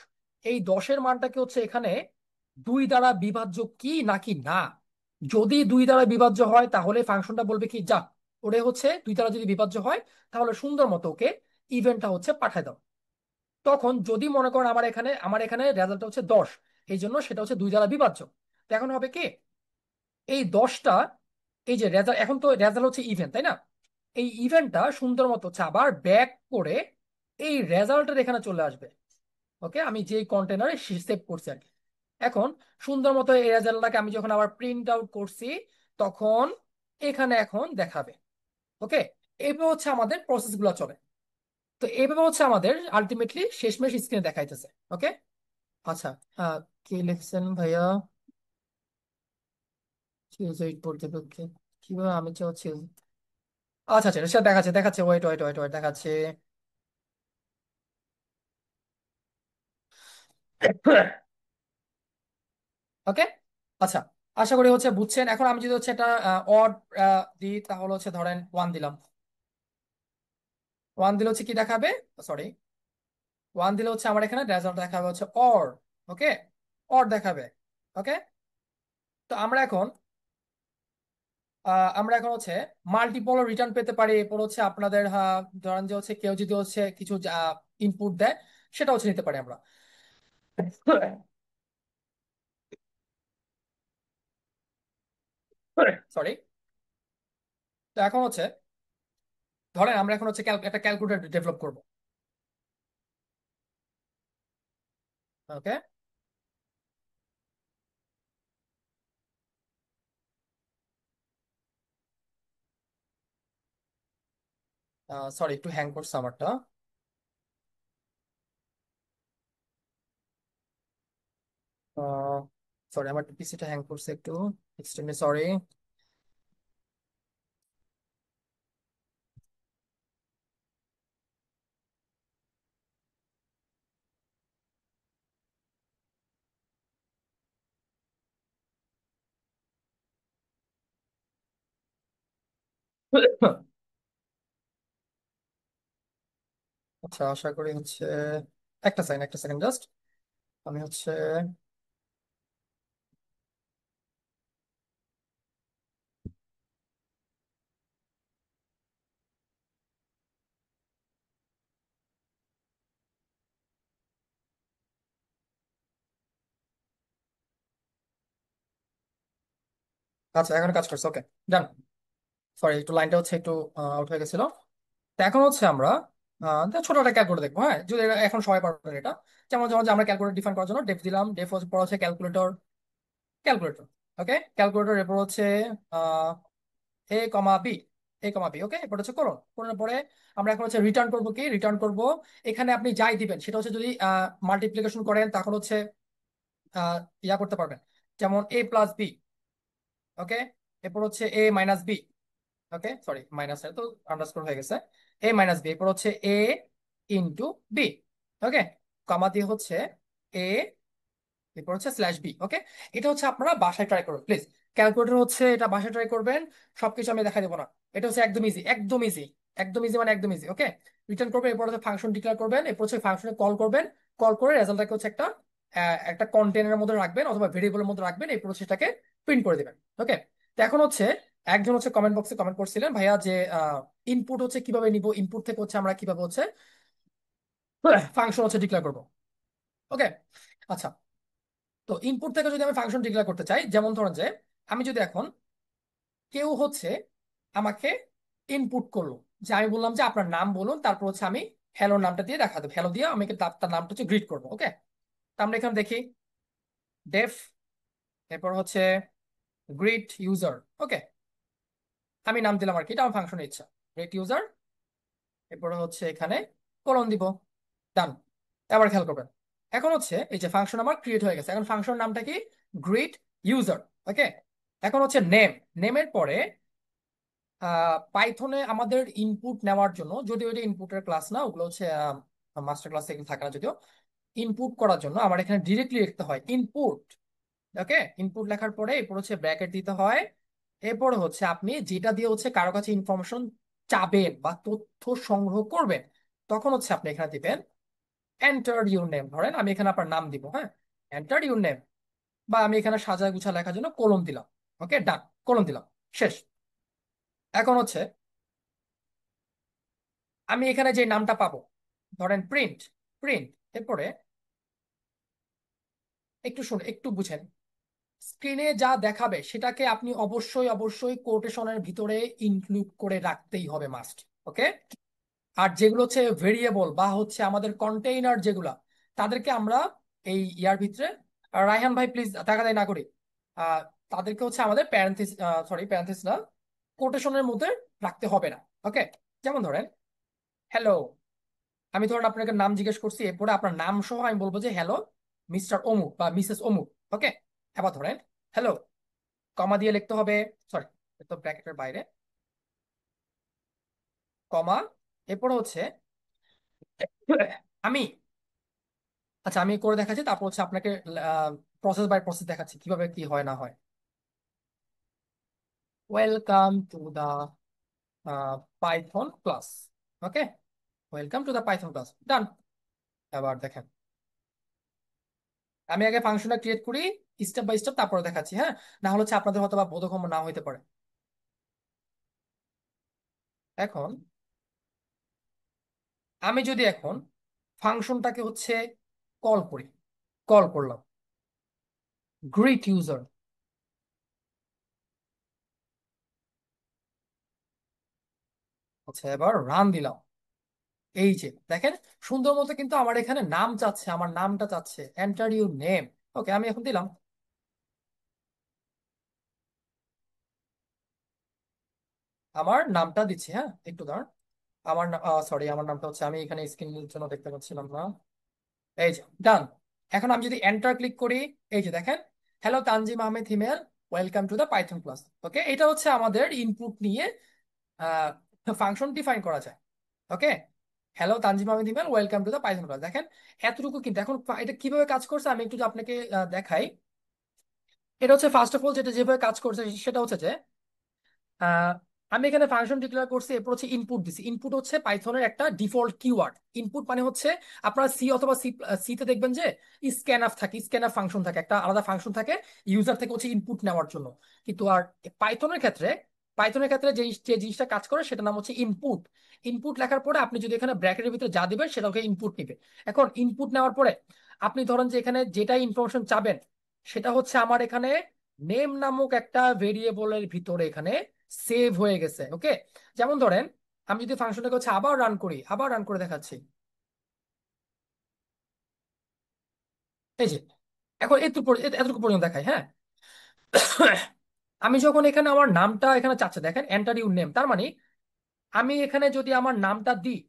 [SPEAKER 1] এই 10-এর মানটাকে হচ্ছে এখানে 2 দ্বারা বিভাজ্য কি নাকি না। যদি 2 দ্বারা বিভাজ্য হয় তাহলে ফাংশনটা বলবে কি, যা ওরে হচ্ছে 2 দ্বারা যদি বিভাজ্য হয় তাহলে সুন্দর মতো ওকে ইভেন্টটা হচ্ছে পাঠায় দাও। তখন যদি মনে করেন আমার এখানে রেজাল্ট হচ্ছে 10, এই জন্য সেটা হচ্ছে 2 দ্বারা বিভাজ্য। তো এখন হবে কি, এই 10টা, এই যে রেজাল্ট, এখন তো রেজাল্ট হচ্ছে ইভেন্ট, তাই না। এই ইভেন্টটা সুন্দর মতো হচ্ছে আবার ব্যাক করে এই রেজাল্টের এখানে চলে আসবে। ওকে, আমি যেই কন্টেনারে সেভ করছি আর কি। এখন সুন্দর মতো এই রেজাল্টটাকে আমি যখন আবার প্রিন্ট আউট করছি, তখন এখানে এখন দেখাবে। ওকে, এইভাবে হচ্ছে আমাদের প্রসেস গুলো চলে। তো এইভাবে হচ্ছে আমাদের আলটিমেটলি শেষমেশ স্ক্রিনে দেখাইতেছে। ওকে, আচ্ছা, কি লিখছেন ভাইয়া? চিজ এইট পড়তে পড়তে কিভাবে আমি চাচ্ছি। আচ্ছা আচ্ছা, সেটা দেখাচ্ছে দেখাচ্ছে, ওয়েট ওয়েট ওয়েট ওয়েট দেখাচ্ছে। ওকে, আচ্ছা, আশা করি হচ্ছে বুঝছেন। এখন আমি যদি হচ্ছে এটা অড দিই, তাহলে হচ্ছে ধরেন 1 দিলাম। 1 দিলে হচ্ছে কি দেখাবে, সরি, 1 দিলে হচ্ছে আমার এখানে রেজাল্ট দেখাবে হচ্ছে অর। ওকে, অর দেখাবে। ওকে, তো আমরা এখন হচ্ছে মাল্টিপল রিটার্ন পেতে পারি। এরপর হচ্ছে আপনাদের ধরেন যে হচ্ছে কেউ যদি হচ্ছে কিছু ইনপুট দেয়, সেটা হচ্ছে নিতে পারি আমরা। সরি। তো এখন হচ্ছে ধরেন আমরা এখন হচ্ছে একটা ক্যালকুলেটর ডেভেলপ করব। ওকে, সরি, একটু হ্যাং করছে আমারটা। সরি, আমার পিসিটা হ্যাং করছে একটু, এক্সট্রিমলি সরি। আচ্ছা, আশা করি হচ্ছে একটা সেকেন্ড জাস্ট। আমি হচ্ছে আচ্ছা, এখন কাজ করছে। ওকে, ডান। সরি, একটু লাইনটা হচ্ছে একটু আউট হয়ে গেছিল। তো এখন হচ্ছে আমরা ছোট একটা ক্যালকুলেটর দেখবো, হ্যাঁ, যদি এখন সবাই পারবেন এটা। যেমন যেমন যে আমরা ক্যালকুলেটর ডিফাইন করার জন্য ডেফ দিলাম, ডেফ হচ্ছে পর হচ্ছে ক্যালকুলেটর, ক্যালকুলেটর। ওকে, ক্যালকুলেটর এরপর হচ্ছে এ কমা বি, এ কমা বি। ওকে, এরপর হচ্ছে করুন, করুনের পরে আমরা এখন হচ্ছে রিটার্ন করবো কি, রিটার্ন করব এখানে আপনি যাই দিবেন সেটা হচ্ছে যদি মাল্টিপ্লিকেশন করেন তখন হচ্ছে আহ, ইয়া করতে পারবেন, যেমন a+b। ওকে, এরপর হচ্ছে a-b। ওকে, সরি, মাইনাস তো আন্ডারস্কোর হয়ে গেছে। a-b, এরপর হচ্ছে a ইন্টু বি। ওকে, কমা দিয়ে হচ্ছে a এরপর হচ্ছে স্ল্যাশ বি। ওকে, এটা হচ্ছে আপনারা বাসায় ট্রাই করবেন প্লিজ। ক্যালকুলেটর হচ্ছে এটা বাসায় ট্রাই করবেন, সবকিছু আমি দেখা দেবো না। এটা হচ্ছে একদম ইজি, একদম ইজি, একদম ইজি মানে একদম ইজি। ওকে, রিটার্ন করবেন, এরপর হচ্ছে ফাংশন ডিক্লেয়ার করবেন, এরপর হচ্ছে ফাংশনে কল করবেন, কল করে রেজাল্টটাকে হচ্ছে একটা কন্টেনারের মধ্যে রাখবেন অথবা ভেরিয়েবলের মধ্যে রাখবেন, এরপর হচ্ছে সেটাকে প্রিন্ট করে দিবেন। ওকে, তো এখন হচ্ছে একজন হচ্ছে কমেন্ট বক্সে কমেন্ট করছিলেন ভাইয়া যে ইনপুট হচ্ছে কিভাবে নিব, ইনপুট থেকে হচ্ছে আমরা কিভাবে হচ্ছে ফাংশন হচ্ছে ডিক্লেয়ার করবো। ওকে, আচ্ছা, তো ইনপুট থেকে যদি আমি ফাংশন ডিক্লেয়ার করতে চাই, যেমন ধরেন যে আমি যদি এখন কেউ হচ্ছে আমাকে ইনপুট করলো, যে আমি বললাম যে আপনার নাম বলুন, তারপর হচ্ছে আমি হ্যালো নামটা দিয়ে দেখা দেবো, হ্যালো দিয়ে আমি তার নামটা হচ্ছে গ্রিট করবো। ওকে, তো আমরা এখানে দেখি ডেফ, এরপর হচ্ছে গ্রিট ইউজার। ওকে, আমি নাম দিলাম আর কি, এটা আমার ফাংশনের ইচ্ছা, গ্রিট ইউজার, এরপর হচ্ছে এখানে কলন দিব, ডান। এবার খেয়াল করবেন, এখন হচ্ছে এই যে ফাংশন আমার ক্রিয়েট হয়ে গেছে, এখন ফাংশন নামটা কি, গ্রিট ইউজার। ওকে, এখন হচ্ছে নেম, নেমের পরে পাইথনে আমাদের ইনপুট নেওয়ার জন্য, যদিও এটা ইনপুটের ক্লাস না, ওগুলো হচ্ছে মাস্টার ক্লাসে এগুলো থাকে না, যদিও ইনপুট করার জন্য আমার এখানে ডিরেক্টলি লিখতে হয় ইনপুট। ওকে, ইনপুট লেখার পরে এরপর হচ্ছে ব্র্যাকেট দিতে হয়, এরপর হচ্ছে আপনি যেটা দিয়ে হচ্ছে কারো কাছে ইনফরমেশন চাবেন বা তথ্য সংগ্রহ করবেন, তখন হচ্ছে আপনি এখানে দিবেন এন্টার ইউর নেম। ধরেন আমি এখানে আপনার নাম দিব, হ্যাঁ, এন্টার ইউর নেম, বা আমি এখানে সাজা গুছা লেখার জন্য কলম দিলাম। ওকে, ডান, কলম দিলাম, শেষ। এখন হচ্ছে আমি এখানে যে নামটা পাবো, ধরেন প্রিন্ট, প্রিন্ট, এরপরে একটু শুনে একটু বুঝেন, স্ক্রিনে যা দেখাবে সেটাকে আপনি অবশ্যই অবশ্যই কোটেশনের ভিতরে ইনক্লুড করে রাখতেই হবে, মাস্ট। ওকে, আর যেগুলো হচ্ছে ভেরিয়েবল বা হচ্ছে আমাদের কন্টেইনার যেগুলা, তাদেরকে আমরা এই ইয়ার ভিতরে, রায়হান ভাই প্লিজ দেখা দেয় না করি, আহ তাদেরকে হচ্ছে আমাদের প্যারেন্থেসিস, সরি প্যারেন্থেসিস না, কোটেশনের মধ্যে রাখতে হবে না। ওকে, যেমন ধরেন হ্যালো, আমি ধরেন আপনাকে নাম জিজ্ঞেস করছি, এরপরে আপনার নাম সহ আমি বলবো যে হ্যালো মিস্টার অমুক বা মিসেস অমুক। ওকে, এবার ধরেন হ্যালো, কমা দিয়ে লিখতে হবে, সরি তো ব্র্যাকেটের বাইরে, কমা, এরপরে হচ্ছে আমি, আচ্ছা আমি করে দেখাচ্ছি, তারপর হচ্ছে আপনাকে প্রসেস বাই প্রসেস দেখাচ্ছি কিভাবে কি হয় না হয়। Welcome to the Python class. Okay, welcome to the Python class, done. এবার দেখেন, আমি আগে ফাংশনটা ক্রিয়েট করি স্টেপ বাই স্টেপ, তারপরে দেখাচ্ছি, হ্যাঁ, না হলে হচ্ছে আপনাদের হয়তো বা বোধগম্য না হইতে পারে। এখন আমি যদি এখন ফাংশনটাকে হচ্ছে কল করি, কল করলাম গ্রিট ইউজার, আচ্ছা এবার রান দিলাম, এই যে দেখেন সুন্দর মতো কিন্তু আমার এখানে নাম চাচ্ছে, আমার নামটা চাচ্ছে, এন্টার ইউর নেম। ওকে, আমি এখন দিলাম আমার নামটা দিচ্ছি, হ্যাঁ একটু দাঁড়ান, আমার সরি আমার নামটা হচ্ছে, আমি এখানে স্ক্রিনের জন্য দেখতে পাচ্ছিলাম না, এই যে ডান। এখন আমি যদি এন্টার ক্লিক করি, এই যে দেখেন hello Tanzim Ahmed Himel, welcome to the Python class. Okay, এটা হচ্ছে আমাদের ইনপুট নিয়ে ফাংশন ডিফাইন করা যায়। Okay, hello Tanzim Ahmed Himel, welcome to the Python class, দেখেন এতটুকু। কিন্তু এখন এটা কিভাবে কাজ করছে আমি একটু আপনাকে দেখাই। এটা হচ্ছে ফার্স্ট অফ অল যেটা যেভাবে কাজ করছে সেটা হচ্ছে যে আহ, আমি এখানে ফাংশন ডিক্লেয়ার করছি, এরপর হচ্ছে ইনপুট দিছি। ইনপুট হচ্ছে পাইথনের একটা ডিফল্ট কিওয়ার্ড। ইনপুট মানে হচ্ছে আপনারা সি অথবা সি তে দেখবেন যে স্ক্যানআফ থাকে, স্ক্যানআফ ফাংশন থাকে, একটা আলাদা ফাংশন থাকে ইউজার থেকে হচ্ছে ইনপুট নেওয়ার জন্য। কিন্তু আর পাইথনের ক্ষেত্রে, পাইথনের ক্ষেত্রে যে জিনিসটা কাজ করে সেটা নাম হচ্ছে ইনপুট। ইনপুট লেখার পরে আপনি যদি এখানে ব্র্যাকেটের ভিতরে যা দিবেন সেটা ওকে ইনপুট নিবে। এখন ইনপুট নেওয়ার পরে আপনি ধরেন যে এখানে যেটা ইনফরমেশন চাবেন সেটা হচ্ছে আমার এখানে নেম নামক একটা ভেরিয়েবলের ভিতরে এখানে সেভ হয়ে গেছে। ওকে, যেমন ধরেন আমি যদি ফাংশনটাকে হচ্ছে আবার রান করি, আবার রান করে দেখাচ্ছি, এই যে এখন এতটুকু পর্যন্ত দেখাই, হ্যাঁ। আমি যখন এখানে আমার নামটা এখানে চাচ্ছে, দেখেন এন্টার ইউর নেম, তার মানে আমি এখানে যদি আমার নামটা দিই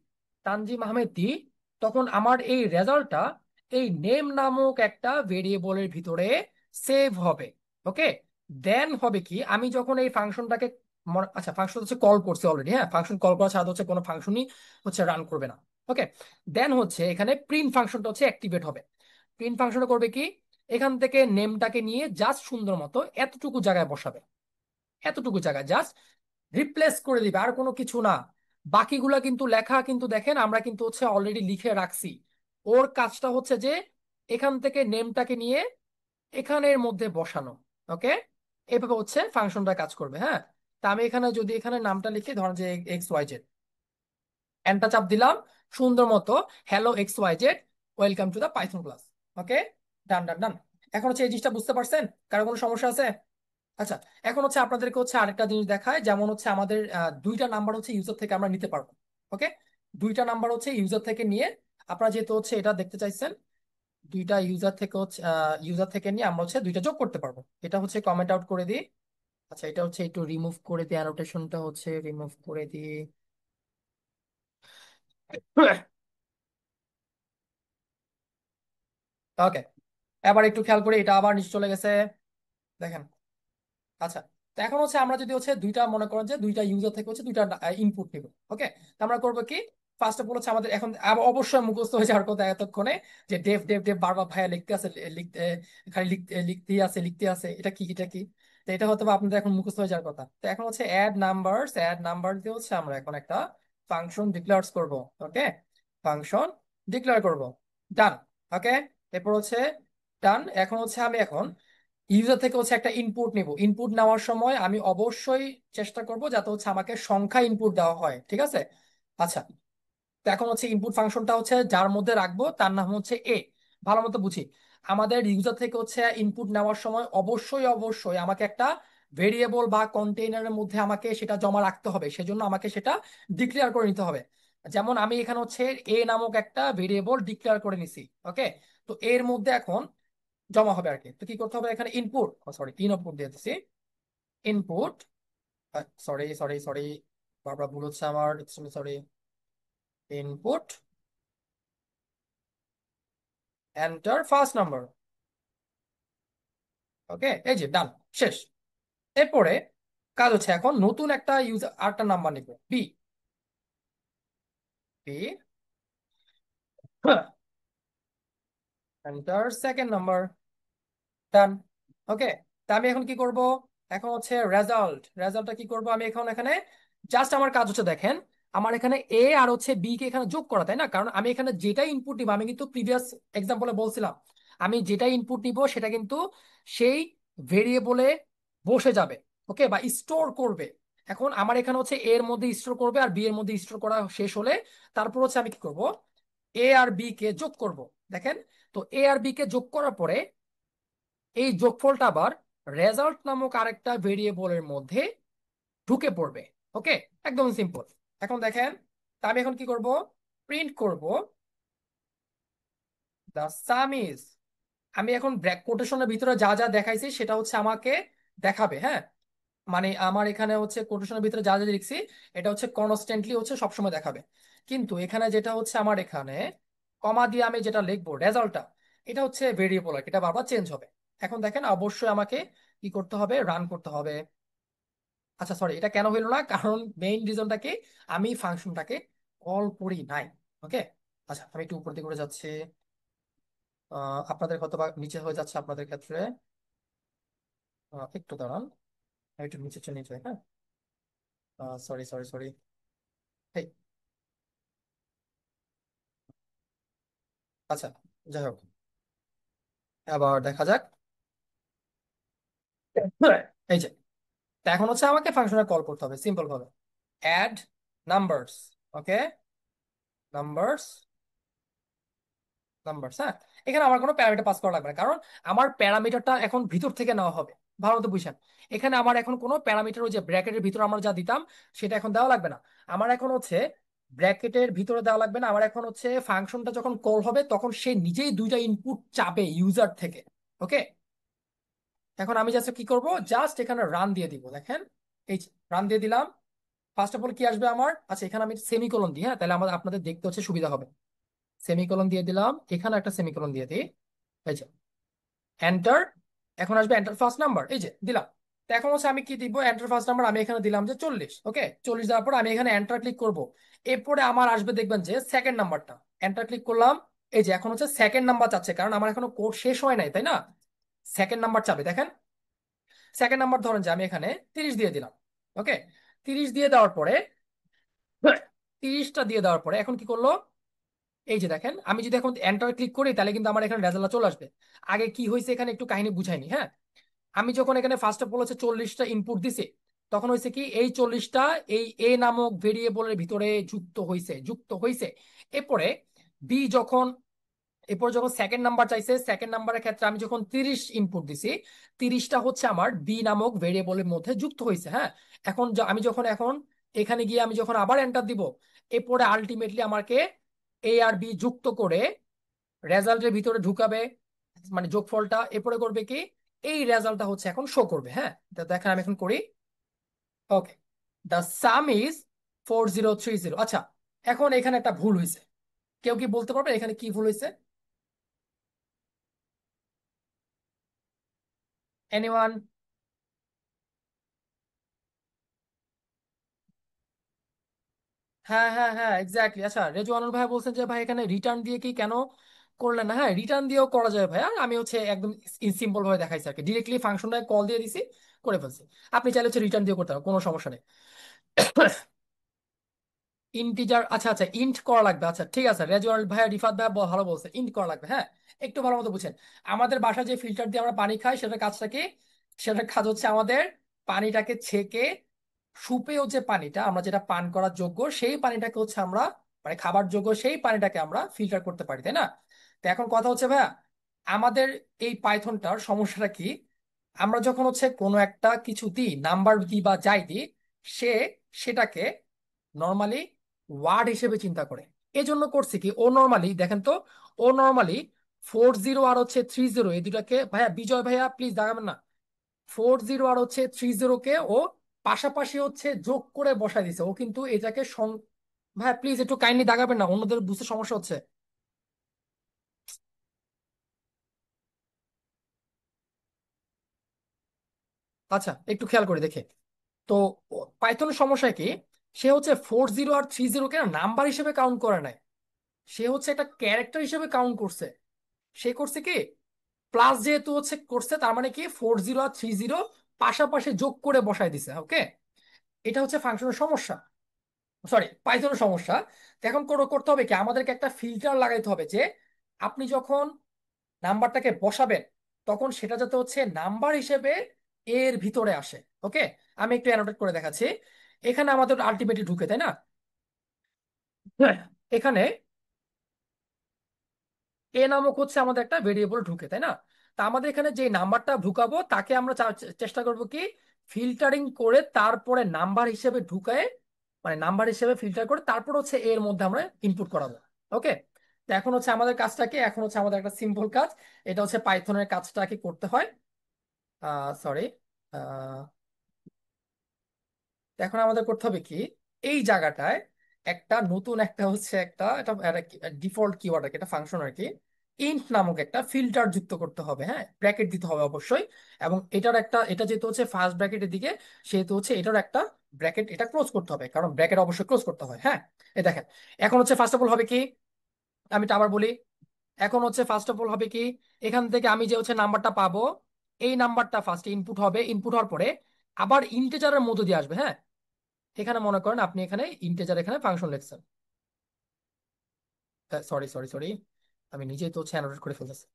[SPEAKER 1] তানজিম আহমেদ দিই, তখন আমার এই রেজাল্টটা এই নেম নামক একটা ভেরিয়েবলের ভিতরে সেভ হবে। ওকে, দেন হবে কি, আমি যখন এই ফাংশনটাকে আচ্ছা ফাংশন হচ্ছে কল করছে অলরেডি, হ্যাঁ, ফাংশন কল করা ছাড়া হচ্ছে কোনো ফাংশনই হচ্ছে রান করবে না। ওকে, দেন হচ্ছে এখানে প্রিন্ট ফাংশনটা হচ্ছে অ্যাক্টিভেট হবে। প্রিন্ট ফাংশনটা করবে কি, এখান থেকে নেমটাকে নিয়ে জাস্ট সুন্দর মতো এতটুকু জায়গায় বসাবে, এতটুকু জায়গায় জাস্ট রিপ্লেস করে দিবে, আর কোনো কিছু না। বাকিগুলা কিন্তু লেখা কিন্তু দেখেন আমরা কিন্তু হচ্ছে অলরেডি লিখে রাখছি। ওর কাজটা হচ্ছে যে এখান থেকে নেমটাকে নিয়ে এখানের মধ্যে বসানো। ওকে, এভাবে হচ্ছে ফাংশনটা কাজ করবে। হ্যাঁ, তা আমি এখানে যদি এখানে নামটা লিখি, ধরেন যে এক্স ওয়াই জেড, এন্টার চাপ দিলাম, সুন্দর মতো hello X Y Z, welcome to the Python class. Okay, done done done. এখন হচ্ছে এই জিনিসটা বুঝতে পারছেন? কারো কোনো সমস্যা আছে? আচ্ছা, এখন হচ্ছে আপনাদেরকে হচ্ছে আরেকটা জিনিস দেখায়, যেমন হচ্ছে আমাদের দুইটা নাম্বার হচ্ছে ইউজার থেকে আমরা নিতে পারবো। ওকে, দুইটা নাম্বার হচ্ছে ইউজার থেকে নিয়ে, আপনারা যেহেতু হচ্ছে এটা দেখতে চাইছেন, দুইটা ইউজার থেকে হচ্ছে ইউজার থেকে নিয়ে আমরা হচ্ছে দুইটা যোগ করতে পারবো। এটা হচ্ছে কমেন্ট আউট করে দিই। আচ্ছা, এটা হচ্ছে একটু রিমুভ করে দিই, অ্যানোটেশনটা হচ্ছে রিমুভ করে দিই। ওকে, এবার একটু খেয়াল করে, এটা আবার নিচে চলে গেছে, দেখেন। আচ্ছা, তো এখন হচ্ছে আমরা যদি হচ্ছে দুইটা, মনে করেন যে দুইটা ইউজার থেকে হচ্ছে দুইটা ইনপুট নিব। ওকে, তো আমরা করবো কি, ফার্স্ট অফ অল হচ্ছে আমাদের এখন অবশ্যই মুখস্থ হয়ে যাওয়ার কথা এতক্ষণে, যে ডেভ ডেভ ডেভ বারবার ভাইয়া লিখতে আছে, লিখতে খালি লিখতেই আছে, লিখতে আছে, এটা কি এটা কি। তো এটা হয়তো বা আপনাদের এখন মুখস্থ হয়ে যাওয়ার কথা। তো এখন হচ্ছে অ্যাড নাম্বার দিয়ে হচ্ছে আমরা এখন একটা ফাংশন ডিক্লেয়ার করব। ওকে, ফাংশন ডিক্লেয়ার করব, ডান। ওকে, এরপর হচ্ছে ডান। এখন হচ্ছে আমি এখন ইউজার থেকে হচ্ছে একটা ইনপুট নিব। ইনপুট নেওয়ার সময় আমি অবশ্যই চেষ্টা করব যাতে হচ্ছে আমাকে সংখ্যা ইনপুট দেওয়া হয়, ঠিক আছে? আচ্ছা, তো এখন হচ্ছে ইনপুট ফাংশনটা হচ্ছে যার মধ্যে রাখবো তার নাম হচ্ছে এ। ভালো মতো বুঝি, আমাদের ইউজার থেকে হচ্ছে ইনপুট নেওয়ার সময় অবশ্যই অবশ্যই আমাকে একটা ভেরিয়েবল বা কন্টেইনারের মধ্যে আমাকে সেটা জমা রাখতে হবে, সেজন্য আমাকে সেটা ডিক্লেয়ার করে নিতে হবে। যেমন আমি এখানে হচ্ছে এ নামক একটা ভেরিয়েবল ডিক্লেয়ার করে নিছি। ওকে, তো এর মধ্যে এখন জমা হবে আর কি। তো কি করতে হবে, এখানে ইনপুট, সরি ইনপুট দিয়ে দিচ্ছি, ইনপুট, সরি সরি সরি, বারবার ভুল হচ্ছে আমার, sorry, input enter first number. Okay, এই যে ডান, শেষ। এরপরে কাজ হচ্ছে এখন নতুন একটা ইউজার আরেকটা নাম্বার নিব, B, B enter second number, done. Okay, তা আমি এখন কি করব, এখন হচ্ছে রেজাল্টটা কি করব, আমি এখন এখানে জাস্ট আমার কাজ হচ্ছে দেখেন, আমার এখানে এ আর হচ্ছে বি কে এখানে যোগ করা, তাই না? কারণ আমি এখানে যেটা ইনপুট নিব, আমি কিন্তু প্রিভিয়াস এক্সাম্পলে বলছিলাম, আমি যেটা ইনপুট নিব সেটা কিন্তু সেই ভেরিয়েবলে বসে যাবে। ওকে, বা স্টোর করবে। এখন আমার এখানে হচ্ছে এ এর মধ্যে স্টোর করবে, আর বি এর মধ্যে স্টোর করা শেষ হলে তারপর হচ্ছে আমি কি করব, এ আর বি কে যোগ করব। দেখেন, তো এ আর বি কে যোগ করার পরে এই যোগফলটা আবার রেজাল্ট নামক আরেকটা ভেরিয়েবলের মধ্যে ঢুকে পড়বে। ওকে, একদম সিম্পল। এখন দেখেন, তা আমি এখন কি করব, প্রিন্ট করব দ্য সাম ইজ, আমি এখন ব্র্যাক কোটেশনের ভিতরে যা যা দেখাইছি সেটা হচ্ছে আমাকে দেখাবে। হ্যাঁ, মানে আমার এখানে হচ্ছে কোটেশনের ভিতরে যা যা লিখছি এটা হচ্ছে কনস্ট্যান্টলি হচ্ছে সবসময় দেখাবে। কিন্তু এখানে যেটা হচ্ছে আমার এখানে কমা দিয়ে আমি যেটা লিখবো রেজাল্টটা, এটা হচ্ছে ভেরিয়েবল, এটা বারবার চেঞ্জ হবে। এখন দেখেন অবশ্যই আমাকে কি করতে হবে, রান করতে হবে। আচ্ছা সরি, এটা কেন হইলো না, কারণ মেইন রিজনটা কি, আমি ফাংশনটাকে কল করি নাই। ওকে, আচ্ছা আমি একটু উপর দিকে করে যাচ্ছি, আপনাদের হয়তো বা নিচে হয়ে যাচ্ছে আপনাদের ক্ষেত্রে, একটু দাঁড়ান, আমি একটু নিচে চলে যাই। হ্যাঁ, সরি সরি সরি, আচ্ছা, যাই হোক, আবার দেখা যাক। এই যে, তা এখন হচ্ছে আমাকে ফাংশনে কল করতে হবে সিম্পল ভাবে, অ্যাড নাম্বারস। ওকে, নাম্বারস, নাম্বারস। হ্যাঁ, এখানে আমার কোনো প্যারামিটার পাস করা লাগবে না, কারণ আমার প্যারামিটারটা এখন ভিতর থেকে নেওয়া হবে। ভালো মতো বুঝছেন, এখানে আমার এখন কোনো প্যারামিটার, ওই যে ব্র্যাকেটের ভিতরে আমরা যা দিতাম সেটা এখন দেওয়া লাগবে না। আমার এখন হচ্ছে ব্র্যাকেটের ভিতরে দেওয়া লাগবে না, আমার এখন হচ্ছে ফাংশনটা যখন কল হবে তখন সে নিজেই দুইটা ইনপুট চাবে ইউজার থেকে। ওকে, এখন আমি জাস্ট কি করব, জাস্ট এখানে রান দিয়ে দিব। দেখেন, এই রান দিয়ে দিলাম। ফার্স্ট অফ অল কি আসবে আমার, আচ্ছা এখানে আমি সেমিকোলন দিই, হ্যাঁ, তাহলে আমাদের আপনাদের দেখতে হচ্ছে সুবিধা হবে। সেমিকোলন দিয়ে দিলাম, এখানে একটা সেমিকোলন দিয়ে দিই, এই যে এন্টার। এখন আসবে এন্টার ফার্স্ট নাম্বার, এই যে দিলাম। তো এখন হচ্ছে আমি কি দিব, এন্টার ফার্স্ট নাম্বার, আমি এখানে দিলাম যে 40। ওকে, 40 দেওয়ার পর আমি এখানে এন্টার ক্লিক করব। এরপরে আমার আসবে দেখবেন যে সেকেন্ড নাম্বারটা, এন্টার ক্লিক করলাম। এই যে এখন হচ্ছে সেকেন্ড নাম্বার চাচ্ছে, কারণ আমার এখনো কোড শেষ হয় নাই, তাই না? সেকেন্ড নাম্বার চাবে, দেখেন সেকেন্ড নাম্বার ধরেন যে আমি এখানে 30 দিয়ে দিলাম। ওকে, 30 দিয়ে দেওয়ার পরে 30টা দিয়ে দেওয়ার পরে এখন কি করলো, এই যে দেখেন আমি যদি এখন এন্টার ক্লিক করি তাহলে কিন্তু আমার এখানে রেজাল্ট চলে আসবে। আগে কি হয়েছে এখানে একটু কাহিনী বুঝাইনি, হ্যাঁ। আমি যখন এখানে ফার্স্ট অফ অল হচ্ছে 40টা ইনপুট দিছি, তখন হয়েছে কি এই 40টা এই এ নামক ভেরিয়েবলের ভিতরে যুক্ত হয়েছে। এরপরে বি যখন এরপর যখন সেকেন্ড নাম্বার চাইছে, সেকেন্ড নাম্বারের ক্ষেত্রে আমি যখন 30 ইনপুট দিছি, 30টা হচ্ছে আমার বি নামক ভেরিয়েবলের মধ্যে যুক্ত হয়েছে, হ্যাঁ। এখন আমি যখন এখন এখানে গিয়ে আমি যখন আবার এন্টার দিব, এরপরে আলটিমেটলি আমাকে এ আর বি যুক্ত করে রেজাল্টের ভিতরে ঢুকাবে, মানে যোগফলটা এরপরে করবে কি এই রেজাল্টটা হচ্ছে এখন শো করবে, হ্যাঁ। তো দেখেন আমি এখন করি। ওকে, দ্য সাম ইজ 4030। আচ্ছা, এখন এখানে একটা ভুল হয়েছে। কেউ কি বলতে পারবে এখানে কি ভুল হয়েছে? এনিওয়ান? হ্যাঁ হ্যাঁ হ্যাঁ, এক্স্যাক্টলি। আচ্ছা, রেজওয়ানুল ভাই বলছেন যে ভাই এখানে রিটার্ন দিয়ে কি কেন করলেন না? হ্যাঁ, রিটার্ন দিয়েও করা যায় ভাই, আর আমি হচ্ছে একদম সিম্পল ভাবে দেখাইছি আর কি, ডিরেক্টলি ফাংশনটায় কল দিয়ে দিছি, করে ফেলছি। আপনি চাইলে হচ্ছে রিটার্ন দিয়ে করতে পারেন, কোনো সমস্যা নেই। ইন্টিজার, আচ্ছা আচ্ছা, ইন্ট করা লাগবে। আচ্ছা ঠিক আছে, রেজওয়ানুল ভাই রিফাত ভাই ভালো বলছে, ইন্ট করা লাগবে, হ্যাঁ। একটু ভালো মতো বুঝেন, আমাদের বাসায় যে ফিল্টার দিয়ে আমরা পানি খাই সেটার কাজটা কি? সেটার কাজ হচ্ছে আমাদের পানিটাকে ছেঁকে সুপেয় যে পানিটা আমরা যেটা পান করার যোগ্য সেই পানিটাকে হচ্ছে আমরা, মানে খাবার যোগ্য সেই পানিটাকে আমরা ফিল্টার করতে পারি, তাই না? তো এখন কথা হচ্ছে ভাইয়া, আমাদের এই পাইথনটার সমস্যাটা কি? আমরা যখন হচ্ছে কোনো একটা কিছু দিই, নাম্বার দিই বা যাই দিই, সে সেটাকে নর্মালি ওয়ার্ড হিসেবে চিন্তা করে। এজন্য করছে কি, ও নর্মালি দেখেন তো, ও নর্মালি 40 আর হচ্ছে 30, এই দুটাকে, ভাইয়া বিজয় ভাইয়া প্লিজ দাগাবেন না, 40 আর হচ্ছে 30 কে ও পাশাপাশি হচ্ছে যোগ করে বসায় দিছে। ও কিন্তু এটাকে ভাইয়া প্লিজ একটু কাইন্ডলি দাগাবেন না, অন্যদের বুঝতে সমস্যা হচ্ছে। আচ্ছা, একটু খেয়াল করে দেখে। তো পাইথনের সমস্যা কি, সে হচ্ছে 40 আর 30-কে না নাম্বার হিসেবে কাউন্ট করে নাই, সে হচ্ছে একটা ক্যারেক্টার হিসেবে কাউন্ট করছে। সে করছে কি, প্লাস যেহেতু হচ্ছে করছে, তার মানে কি 40 আর 30 পাশাপাশি যোগ করে বসায় দিছে। ওকে, এটা হচ্ছে ফাংশনের সমস্যা, সরি পাইথনের সমস্যা। তো এখন করতে হবে কি, আমাদেরকে একটা ফিল্টার লাগাইতে হবে যে আপনি যখন নাম্বারটাকে বসাবেন তখন সেটা যাতে হচ্ছে নাম্বার হিসেবে এর ভিতরে আসে। ওকে, আমি একটু অ্যানোটেট করে দেখাচ্ছি। এখানে আমাদের আলটিমেটলি ঢুকে, তাই না? হ্যাঁ। এখানে এ নামক হচ্ছে আমাদের একটা ভেরিয়েবল ঢুকে, তাই না? তা আমাদের এখানে যে নাম্বারটা ঢুকাবো তাকে আমরা চেষ্টা করব কি ফিল্টারিং করে তারপরে নাম্বার হিসেবে ঢুকায়, মানে নাম্বার হিসেবে ফিল্টার করে তারপর হচ্ছে এর মধ্যে আমরা ইনপুট করাবো। ওকে, তো এখন হচ্ছে আমাদের কাজটাকে, এখন হচ্ছে আমাদের একটা সিম্পল কাজ, এটা হচ্ছে পাইথনের কাজটাকে করতে হয়। সরি, এখন আমাদের করতে হবে কি, এই জায়গাটায় একটা নতুন একটা হচ্ছে একটা এটা ডিফল্ট কিওয়ার্ড আর কি, একটা ফাংশন আর কি, ইন্ট নামক একটা ফিল্টার যুক্ত করতে হবে, হ্যাঁ। ব্র্যাকেট দিতে হবে অবশ্যই। এবং এটার একটা, এটা যেহেতু হচ্ছে ফার্স্ট ব্র্যাকেটের দিকে, সেহেতু হচ্ছে এটার একটা ব্র্যাকেট এটা ক্লোজ করতে হবে, কারণ ব্র্যাকেট অবশ্যই ক্লোজ করতে হয়, হ্যাঁ। এই দেখেন, এখন হচ্ছে ফার্স্ট অফ অল হবে কি, আমি এটা আবার বলি। এখন হচ্ছে ফার্স্ট অফ অল হবে কি, এখান থেকে আমি যে হচ্ছে নাম্বারটা পাবো, এই নাম্বারটা ফার্স্ট ইনপুট হবে, ইনপুট হওয়ার পরে আবার ইন্টিজারের মধ্য দিয়ে আসবে, হ্যাঁ। এখানে মনে করেন আপনি এখানে ইন্টিজার এখানে ফাংশন লিখছেন, সরি সরি সরি, আমি নিজেই তো হচ্ছে অ্যানোটেট করে ফেলতেছি।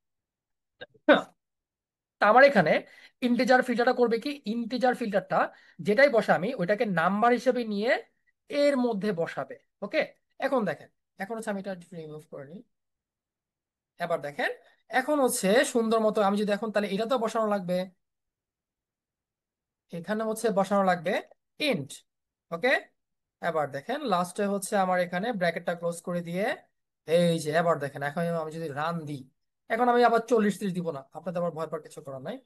[SPEAKER 1] হ্যাঁ, তা আমার এখানে ইন্টিজার ফিল্টারটা করবে কি, ইন্টিজার ফিল্টারটা যেটাই বসা আমি ওইটাকে নাম্বার হিসেবে নিয়ে এর মধ্যে বসাবে। ওকে, এখন দেখেন, এখন হচ্ছে আমি এটা রিমুভ করে নিই। এবার দেখেন, এখন হচ্ছে সুন্দর মতো আমি যদি এখন তাহলে এটা তো বসানো লাগবে, এখানে হচ্ছে বসানো লাগবে ইন্ট। ওকে, এবার দেখেন লাস্টে হচ্ছে আমার এখানে ব্র্যাকেটটা ক্লোজ করে দিয়ে, এই যে এবার দেখেন, এখন আমি যদি রান দিই, এখন আমি আবার 40-30 দিব না, আপনাদের আবার ভয় পাওয়ার কিছু করার নাই।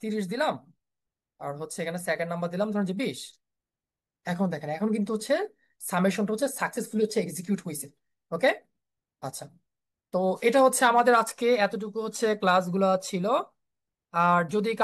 [SPEAKER 1] 30 দিলাম, আর হচ্ছে এখানে সেকেন্ড নাম্বার দিলাম ধরুন যে 20। এখন দেখেন, এখন কিন্তু হচ্ছে সামেশনটা হচ্ছে সাকসেসফুলি হচ্ছে এক্সিকিউট হয়েছে। ওকে, আচ্ছা। তো এটা হচ্ছে আমাদের আজকে এতটুকু হচ্ছে ক্লাসগুলো ছিল। আর যদি